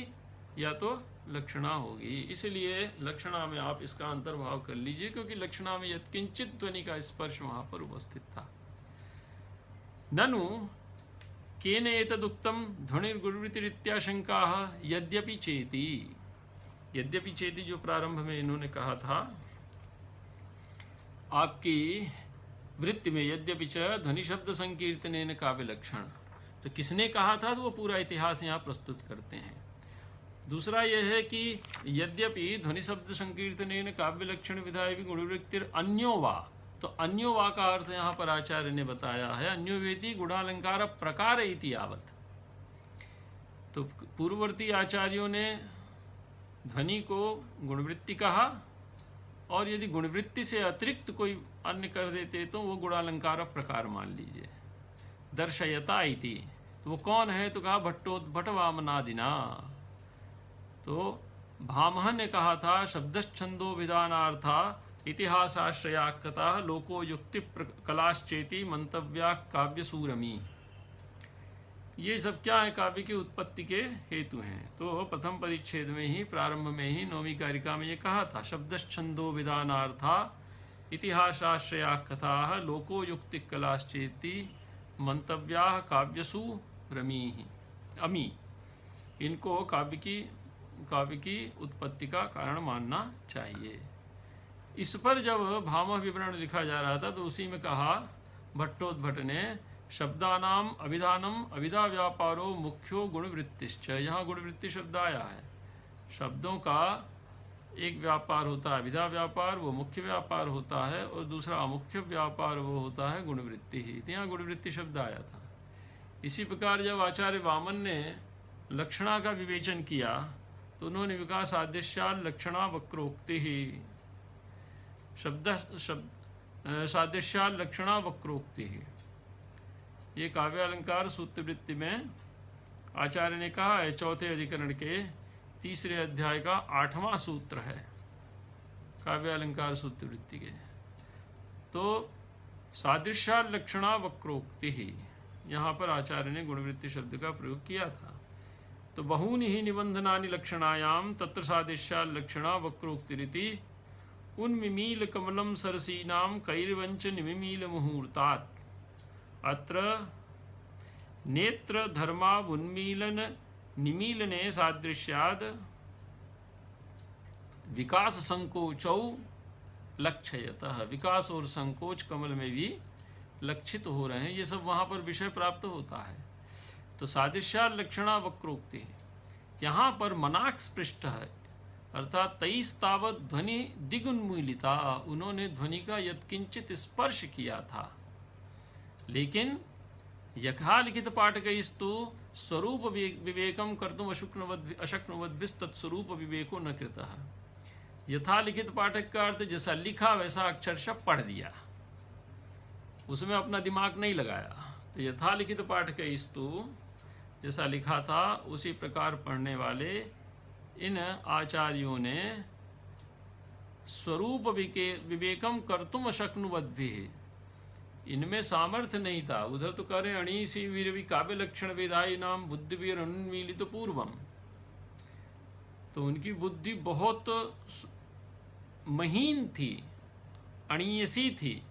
या तो लक्षणा होगी। इसलिए लक्षणा में आप इसका अंतर्भाव कर लीजिए, क्योंकि लक्षणा में यत्किंचित ध्वनि का स्पर्श वहां पर उपस्थित था। ननु केन एतदुक्तम ध्वनिर्गुणवृत्तिरित्याशंका यद्यपि चेति। यद्यपि चेति जो प्रारंभ में इन्होंने कहा था आपकी वृत्ति में, यद्यपि च ध्वनि शब्द संकीर्तनेन काव्य लक्षण, तो किसने कहा था, तो वो पूरा इतिहास यहाँ प्रस्तुत करते हैं। दूसरा यह है कि यद्यपि ध्वनि शब्द संकीर्तनेन काव्य लक्षण विधाय भी गुणवृत्तिर अन्यो वा, तो अन्यो वा का अर्थ यहाँ पर आचार्य ने बताया है अन्योवेति गुणालंकार प्रकार इति यावत। तो पूर्ववर्ती आचार्यों ने ध्वनि को गुणवृत्ति कहा, और यदि गुणवृत्ति से अतिरिक्त कोई अन्य कर देते तो वो गुणालंकार प्रकार मान लीजिए। दर्शयता इति, तो वो कौन है, तो कहा भट्टोद्भट वामनादिना। तो भामह ने कहा था शब्दच्छंदो विधानार्था इतिहासाश्रयाकता लोको युक्ति कलाश्चेति मंतव्या काव्य सूरमी। ये सब क्या है, काव्य की उत्पत्ति के हेतु हैं। तो प्रथम परिच्छेद में ही, प्रारंभ में ही 9वीं कारिका में ये कहा था शब्दच्छंदो विधानार्था इतिहासाश्रयाकथा लोको युक्ति कलाश्चेति मंतव्या काव्यसु रमी अमी। इनको काव्य की उत्पत्ति का कारण मानना चाहिए। इस पर जब भामह विवरण लिखा जा रहा था तो उसी में कहा भट्टोद्भट ने शब्दानाम अभिधानम अभिधा व्यापारो मुख्यो गुणवृत्तिश्च। यहाँ गुणवृत्ति शब्द आया है। शब्दों का एक व्यापार होता है विधा व्यापार, वो मुख्य व्यापार होता है, और दूसरा अमुख्य व्यापार वो होता है गुणवृत्ति ही। तो यहाँ गुणवृत्ति शब्द आया था। इसी प्रकार जब आचार्य वामन ने लक्षणा का विवेचन किया तो उन्होंने विकास आदेशाल लक्षणा वक्रोक्ति ही सादृश्याल लक्षणा वक्रोक्ति ही, ये काव्य अलंकार सूत्रवृत्ति में आचार्य ने कहा है, चौथे अधिकरण के तीसरे अध्याय का 8वां सूत्र है काव्य अलंकार सूत्रवृत्ति के। तो सादृश्याल लक्षणा वक्रोक्ति ही, यहाँ पर आचार्य ने गुणवृत्ति शब्द का प्रयोग किया था। तो बहूनि ही निबंधनानि लक्षणायाम तत्र सादृश्याल लक्षणा वक्रोक्तिरिति उन्मिमील कमलम सरसीनाम कैर्वंच निमिमील मुहूर्तात् अत्र नेत्र धर्मावुन्मीलन निमीलने सादृश्याद विकास संकोचौ लक्ष्यतः, विकास और संकोच कमल में भी लक्षित हो रहे हैं। ये सब वहाँ पर विषय प्राप्त होता है। तो सादृश्याल लक्षणा वक्रोक्ति है, यहाँ पर मनाक्ष पृष्ठ है, अर्थात 23 तावत ध्वनि दिगुन्मीलिता, उन्होंने ध्वनि का यत्किंचित स्पर्श किया था। लेकिन यथालिखित पाठकैस्तु स्वरूप विवेकम कर्तुम अशक्नुवद्भिः तत्स्वरूप विवेको न कृतः। यथालिखित पाठक का अर्थ जैसा लिखा वैसा अक्षरशः पढ़ दिया, उसमें अपना दिमाग नहीं लगाया। तो यथालिखित पाठकैस्तु, जैसा लिखा था उसी प्रकार पढ़ने वाले इन आचार्यों ने स्वरूप विवेकम कर्तुम अशक्नुवद्भिः, इनमें सामर्थ्य नहीं था। उधर तो कह रहे अणीसी वीरवि काव्य लक्षण वेदाई नाम बुद्धि वीर अनुन्मीलित पूर्वम, तो उनकी बुद्धि बहुत महीन थी, अणीयसी थी,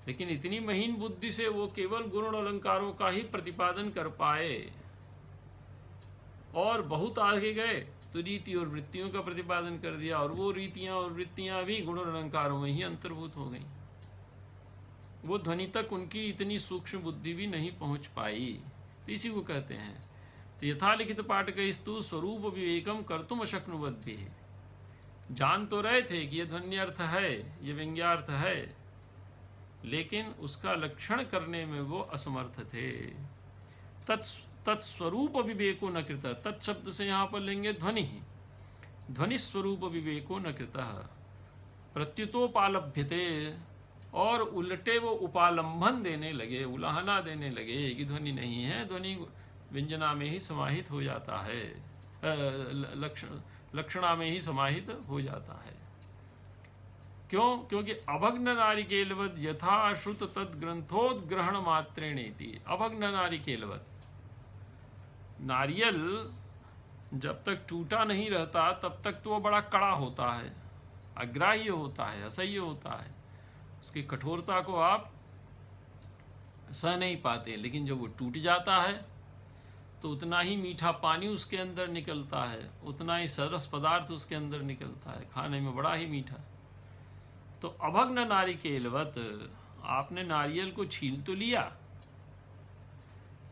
लेकिन इतनी महीन बुद्धि से वो केवल गुण अलंकारों का ही प्रतिपादन कर पाए, और बहुत आगे गए तो रीति और वृत्तियों का प्रतिपादन कर दिया, और वो रीतियां और वृत्तियां भी गुण अलंकारों में ही अंतर्भूत हो गई। वो ध्वनि तक उनकी इतनी सूक्ष्म बुद्धि भी नहीं पहुंच पाई। तो इसी को कहते हैं। तो यथालिखित पाठकैस्तु स्वरूप विवेकम कर्तुम अशक्नुवद्भिः, जान तो रहे थे कि ये ध्वन्यर्थ है, ये व्यंग्यार्थ है, लेकिन उसका लक्षण करने में वो असमर्थ थे। तत्स्वरूप विवेको न कृतः, तत्शब्द से यहाँ पर लेंगे ध्वनि ही, ध्वनि स्वरूप विवेको न कृतः प्रत्युतोपालभ्यते, और उल्टे वो उपालंबन देने लगे, उलाहना देने लगे कि ध्वनि नहीं है, ध्वनि व्यंजना में ही समाहित हो जाता है, लक्षणा में ही समाहित हो जाता है। क्यों? क्योंकि अभग्न नारिकेलवद यथा श्रुत तद ग्रंथोद्ग्रहण मात्रेणेति। अभग्न नारिकेलवद, नारियल जब तक टूटा नहीं रहता तब तक तो वो बड़ा कड़ा होता है, अग्राह्य होता है, असह्य होता है, उसकी कठोरता को आप सह नहीं पाते। लेकिन जब वो टूट जाता है तो उतना ही मीठा पानी उसके अंदर निकलता है, उतना ही सरस पदार्थ उसके अंदर निकलता है, खाने में बड़ा ही मीठा। तो अभग्न नारिकेलवत, आपने नारियल को छील तो लिया,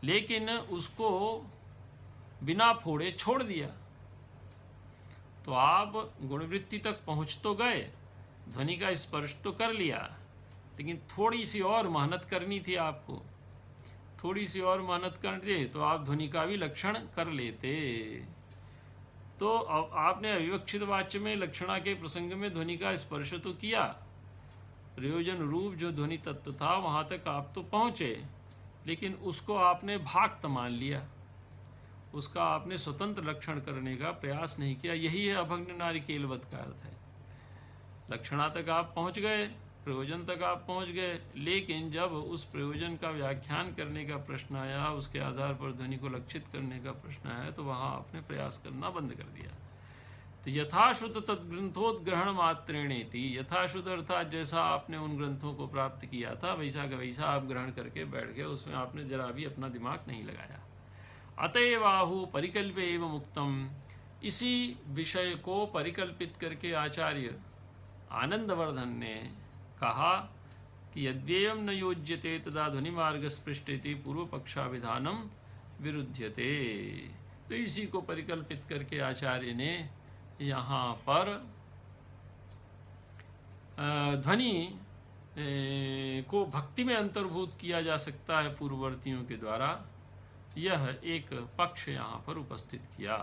लेकिन उसको बिना फोड़े छोड़ दिया। तो आप गुणवृत्ति तक पहुंच तो गए, ध्वनि का स्पर्श तो कर लिया, लेकिन थोड़ी सी और मेहनत करनी थी आपको, थोड़ी सी और मेहनत करते तो आप ध्वनि का भी लक्षण कर लेते। तो आपने अविवक्षित वाच्य में लक्षणा के प्रसंग में ध्वनि का स्पर्श तो किया, प्रयोजन रूप जो ध्वनि तत्व था वहां तक आप तो पहुंचे, लेकिन उसको आपने भाक्त मान लिया, उसका आपने स्वतंत्र लक्षण करने का प्रयास नहीं किया। यही है अभग्न नारिकेलवत का अर्थ है। लक्षणा तक आप पहुंच गए, प्रयोजन तक आप पहुंच गए, लेकिन जब उस प्रयोजन का व्याख्यान करने का प्रश्न आया, उसके आधार पर ध्वनि को लक्षित करने का प्रश्न आया, तो वहां आपने प्रयास करना बंद कर दिया। तो यथाश्रुत तद्ग्रंथोद्ग्रहण मात्रेणेति, यथाश्रुत अर्थात जैसा आपने उन ग्रंथों को प्राप्त किया था वैसा का वैसा आप ग्रहण करके बैठ गए, उसमें आपने जरा भी अपना दिमाग नहीं लगाया। अतएवाहु परिकल्पे एव मुक्तम, इसी विषय को परिकल्पित करके आचार्य आनंदवर्धन ने कहा कि यद्येयं न योज्यते तदा ध्वनि मार्ग स्पृष्टेति पूर्व पक्षाविधानम विरुध्यते। तो इसी को परिकल्पित करके आचार्य ने यहाँ पर ध्वनि को भक्ति में अंतर्भूत किया जा सकता है पूर्ववर्तियों के द्वारा, यह एक पक्ष यहाँ पर उपस्थित किया।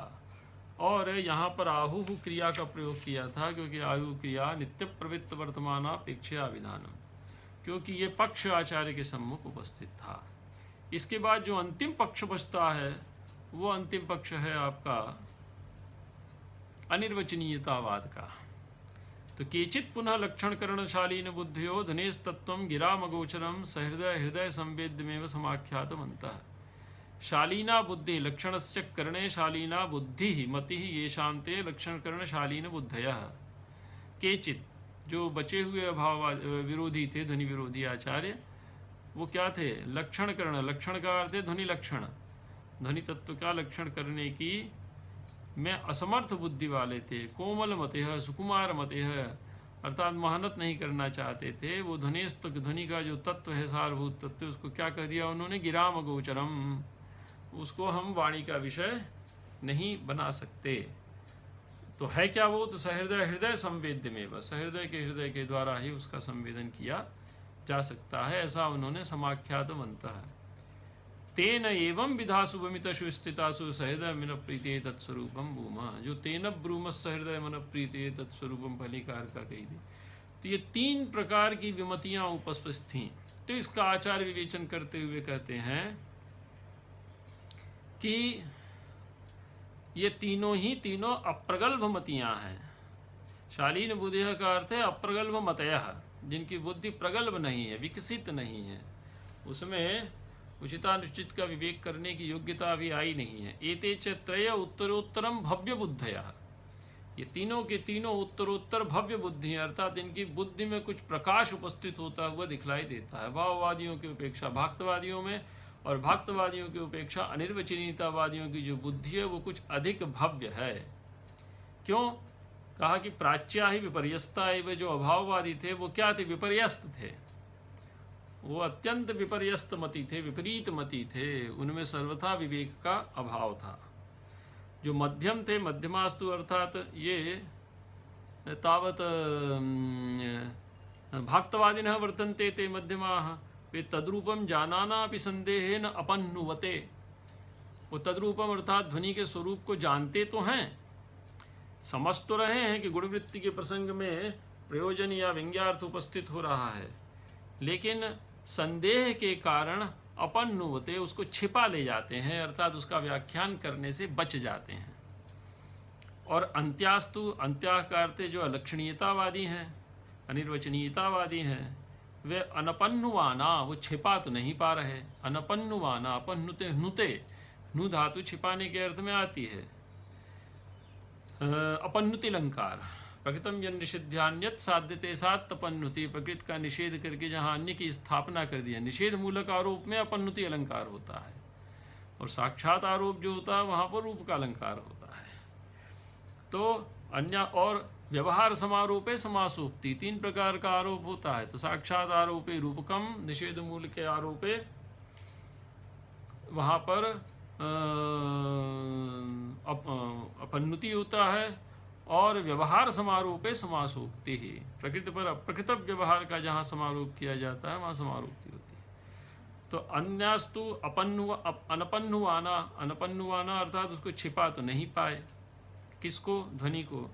और यहाँ पर आहु क्रिया का प्रयोग किया था, क्योंकि आहु क्रिया नित्य प्रवृत्त वर्तमानापेक्षा विधानम, क्योंकि ये पक्ष आचार्य के सम्मुख उपस्थित था। इसके बाद जो अंतिम पक्ष बचता है वो अंतिम पक्ष है आपका अनिर्वचनीयतावाद का। तो केचित पुनः लक्षण करणशालीन बुद्धियो धनेश तत्वम गिरामगोचरम सहृदय हृदय संवेद्यमेव समाख्यातमन्तः। शालीना बुद्धि लक्षणस्य करणे शालीना बुद्धि मति येषां ते लक्षण करणशालीन बुद्धयः। केचित जो बचे हुए अभाव विरोधी थे, ध्वनि विरोधी आचार्य, वो क्या थे? लक्षण करण, लक्षण का अर्थ है ध्वनि लक्षण, ध्वनि तत्व का लक्षण करने की में असमर्थ बुद्धि वाले थे। कोमल मते है, सुकुमार मते है, अर्थात मेहनत नहीं करना चाहते थे। वो ध्वनि का जो तत्व है, सारभूत तत्व, उसको क्या कह दिया उन्होंने? गिराम गोचरम, उसको हम वाणी का विषय नहीं बना सकते। तो है क्या वो? तो सहृदय हृदय संवेद्य में, बस सहृदय के हृदय के द्वारा ही उसका संवेदन किया जा सकता है, ऐसा उन्होंने समाख्यातमन्तः। तेन एवं विधासु वमितषु स्थितासु सहृदय मन प्रीते तत्स्वरूपम भूमा, जो तेन ब्रूम सहृदय मन प्रीते तत्स्वरूपम फलिकार का कही थी। तो ये तीन प्रकार की विमतियां उपस्थित थीं। तो इसका आचार्य विवेचन करते हुए कहते हैं कि ये तीनों अप्रगल्भ मतियां हैं। शालीन बुद्धिः का अर्थ है अप्रगल्भ मतयः, जिनकी बुद्धि प्रगल्भ नहीं है, विकसित नहीं है, उसमें उचितानुचित का विवेक करने की योग्यता अभी आई नहीं है। एते च त्रय उत्तरोत्तरम भव्य बुद्धयः, ये तीनों के तीनों उत्तरोत्तर भव्य बुद्धि है, अर्थात इनकी बुद्धि में कुछ प्रकाश उपस्थित होता हुआ दिखलाई देता है। भाववादियों की अपेक्षा भाक्तवादियों में, और भाक्तवादियों की अपेक्षा अनिर्वचनीयतावादियों की जो बुद्धि है वो कुछ अधिक भव्य है। क्यों? कहा कि प्राच्या ही विपर्यस्ता एवं, जो अभाववादी थे वो क्या थे? विपर्यस्त थे, वो अत्यंत विपर्यस्त मति थे, विपरीत मति थे, उनमें सर्वथा विवेक का अभाव था। जो मध्यम थे, मध्यमास्तु, अर्थात ये तावत भाक्तवादिनः वर्तन्ते ते मध्यमाः, वे तद्रूपम जानाना अपि संदेहेन अपन्नुवते, वो तद्रूपम अर्थात ध्वनि के स्वरूप को जानते तो हैं, समझ तो रहे हैं कि गुणवृत्ति के प्रसंग में प्रयोजन या व्यंग्यार्थ उपस्थित हो रहा है, लेकिन संदेह के कारण अपन्नुवते, उसको छिपा ले जाते हैं, अर्थात उसका व्याख्यान करने से बच जाते हैं। और अंत्यास्तु, अंत्या का अर्थ जो अलक्षणीयतावादी हैं, अनिर्वचनीयतावादी हैं, वे अनपन्नुवाना, वो छिपा तो नहीं पा रहे। अनपन्नुवाना, अपन्नुते, नुते, नु धातु छिपाने के अर्थ में आती है। अपन्नुति अलंकार, प्रकृतम यन निषिध्यान्यत साध्यते सात अपन्नुति, प्रकृति का निषेध करके जहाँ अन्य की स्थापना कर दिया, निषेध मूलक आरोप में अपन्नुति अलंकार होता है, और साक्षात आरोप जो होता है वहाँ पर रूप का अलंकार होता है। तो अन्य और व्यवहार समारोपे समासोक्ति, तीन प्रकार का आरोप होता है। तो साक्षात आरोपे रूपकम, निषेध मूल के आरोपे वहाँ पर अपन्नुति होता है, और व्यवहार समारोपे समासोक्ति ही, प्रकृति पर अप्रकृत व्यवहार का जहाँ समारोप किया जाता है वहाँ समारोक्ति होती है। तो अन्यास्तु अनपन्नुवाना, अनपन्नुवाना अर्थात उसको छिपा तो नहीं पाए, किसको? ध्वनि को।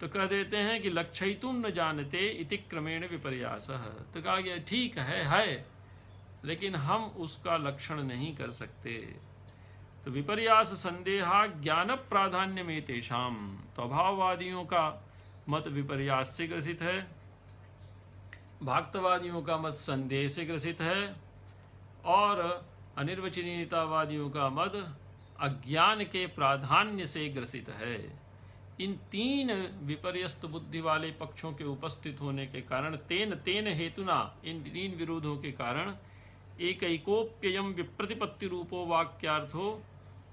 तो कह देते हैं कि लक्षयितुं न जानते इति क्रमेण विपर्यासः, तो कहा गया ठीक है, लेकिन हम उसका लक्षण नहीं कर सकते। तो विपर्यास संदेहा ज्ञान प्राधान्य में तेषाम, तो अभाववादियों का मत विपर्यास से ग्रसित है, भाक्तवादियों का मत संदेह से ग्रसित है, और अनिर्वचनीयतावादियों का मत अज्ञान के प्राधान्य से ग्रसित है। इन तीन विपर्यस्त बुद्धि वाले पक्षों के उपस्थित होने के कारण, तेन हेतुना, इन तीन विरोधों के कारण, एकैकोप्ययम विप्रतिपत्ति रूपो वाक्यार्थो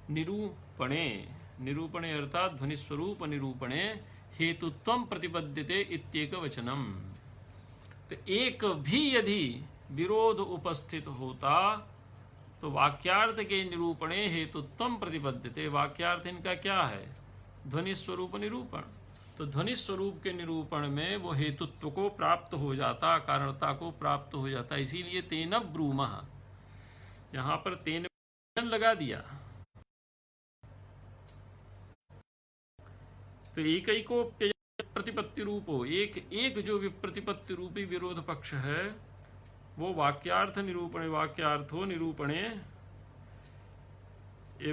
निरूपणे, निरूपणे अर्थात ध्वनि स्वरूप निरूपणे हेतुत्वम प्रतिपद्यते इत्येक वचनम। तो एक भी यदि विरोध उपस्थित होता तो वाक्यार्थ के निरूपणे हेतुत्वम प्रतिपद्यते, वाक्यार्थ इनका क्या है? ध्वनि स्वरूप निरूपण। तो ध्वनि स्वरूप के निरूपण में वो हेतुत्व को प्राप्त हो जाता, कारणता को प्राप्त हो जाता, इसीलिए तेन ब्रूमः, यहाँ पर तेन लगा दिया। तो एकैको प्रतिपत्ति रूपो, एक जो विप्रतिपत्ति रूपी विरोध पक्ष है वो वाक्यार्थ निरूपणे, वाक्यार्थो निरूपणे,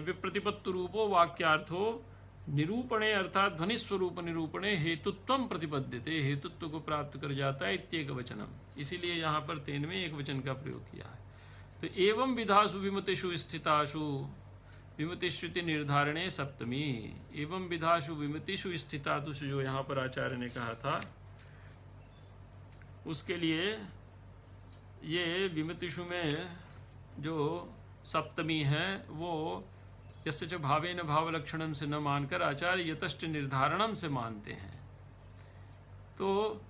विप्रतिपत्ति रूपो वाक्यार्थो निरूपणे अर्थात ध्वनि स्वरूप निरूपणे हेतुत्वम प्रतिपद्यते, हेतुत्व को प्राप्त कर जाता है, इत्येक वचनम। इसीलिए यहाँ पर तेन में एक वचन का प्रयोग किया है। तो एवं विधासु विमतिषु स्थितासु विमतिश्रुति निर्धारणे सप्तमी, एवं विधासु विमतिषु स्थितासु जो यहाँ पर आचार्य ने कहा था, उसके लिए ये विमतिषु में जो सप्तमी है वो यस्य च भावेन भावलक्षणम से न मानकर आचार्य यतश्च निर्धारणम से मानते हैं। तो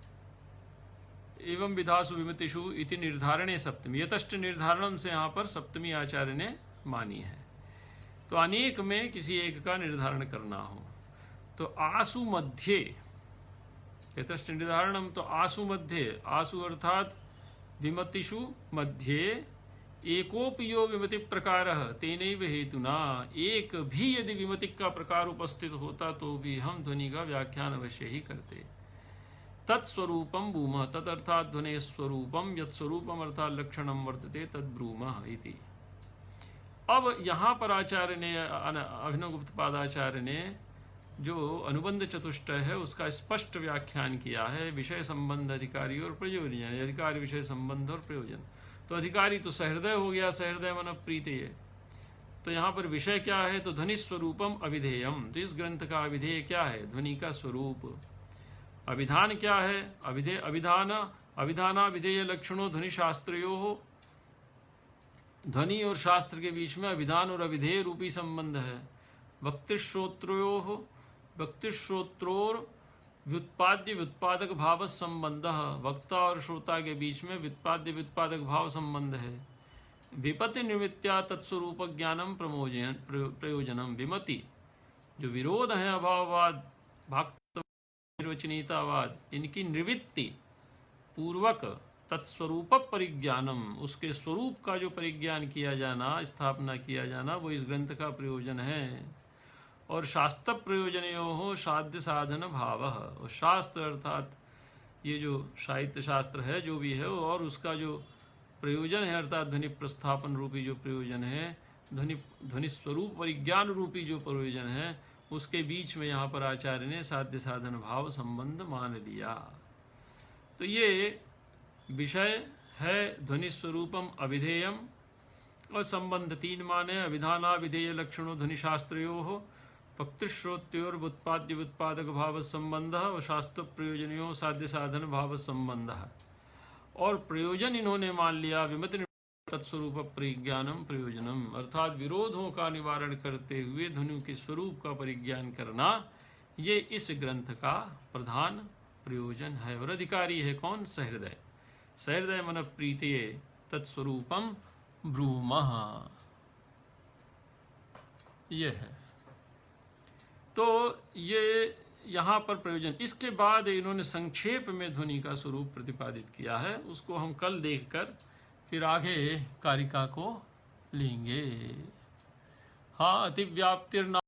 एवं विधासु विमतिषु इति निर्धारणे सप्तमी, यतश्च निर्धारणम से यहाँ पर सप्तमी आचार्य ने मानी है। तो अनेक में किसी एक का निर्धारण करना हो तो आसु मध्य, यतश्च निर्धारणम, तो आसु मध्य, आसु अर्थात विमतिषु मध्ये एकोपि यो विमति प्रकारः तेनैव हेतुना, एक भी यदि विमति का प्रकार उपस्थित होता तो भी हम ध्वनि का व्याख्यान अवश्य ही करते। तत्स्वरूपम ब्रूमः, तत् अर्थात ध्वनि स्वरूपम, यत् स्वरूपम अर्थात लक्षणम वर्तते तद् ब्रूमः इति। अब यहाँ पर आचार्य ने, अभिनवगुप्त पादाचार्य ने जो अनुबंध चतुष्टय है उसका स्पष्ट व्याख्यान किया है, विषय संबंध अधिकारी और प्रयोजन, अधिकारी विषय संबंध और प्रयोजन। तो अधिकारी तो सहृदय हो गया, सहृदय मन प्रीतेय। तो यहाँ पर विषय क्या है, तो ध्वनि स्वरूपम अविधेयम, तो इस ग्रंथ का अविधेय क्या है, ध्वनि का स्वरूप। अभिधान क्या है, अविधेय, अभिधान, अभिधाना विधेय लक्षणों ध्वनि शास्त्रों, ध्वनि और शास्त्र के बीच में अभिधान और अविधेय रूपी संबंध है। वक्तिश्रोत्रों, वक्तिश्रोत्रोर व्युत्पाद्य व्युत्पादक भाव संबंध, वक्ता और श्रोता के बीच में व्युत्पाद्य व्युत्पादक भाव संबंध है। विपत्ति निवृत्त्या तत्स्वरूप ज्ञानम प्रयोजनम, विमति जो विरोध है, अभाववाद, भक्त निर्वचनीयतावाद, इनकी निवृत्ति पूर्वक तत्स्वरूप परिज्ञानम, उसके स्वरूप का जो परिज्ञान किया जाना, स्थापना किया जाना, वो इस ग्रंथ का प्रयोजन है। और शास्त्र प्रयोजनयोः साध्य साधन भाव, और शास्त्र अर्थात ये जो साहित्य शास्त्र है जो भी है, और उसका जो प्रयोजन है अर्थात ध्वनि प्रस्थापन रूपी जो प्रयोजन है, ध्वनि स्वरूप परिज्ञान रूपी जो प्रयोजन है, उसके बीच में यहाँ पर आचार्य ने साध्य साधन भाव संबंध मान लिया। तो ये विषय है ध्वनि स्वरूपम अविधेयम, और संबंध तीन माने, अभिधाना विधेय लक्षणों ध्वनि शास्त्रों, वक्तिश्रोत्योर व्युत्पाद्य व्युत्पादक भाव संबंध, और शास्त्र प्रयोजनों साध्य साधन भाव संबंध। और प्रयोजन इन्होंने मान लिया विमति तत्स्वरूप परिज्ञानम प्रयोजनम, अर्थात विरोधों का निवारण करते हुए ध्वनि के स्वरूप का परिज्ञान करना, ये इस ग्रंथ का प्रधान प्रयोजन है। और अधिकारी है कौन, सहृदय, सहृदय मन प्रीतिये तत्स्वरूपम ब्रूमः, ये है। तो ये यहाँ पर प्रयोजन। इसके बाद इन्होंने संक्षेप में ध्वनि का स्वरूप प्रतिपादित किया है, उसको हम कल देखकर फिर आगे कारिका को लेंगे। हाँ, अतिव्याप्तिर्ना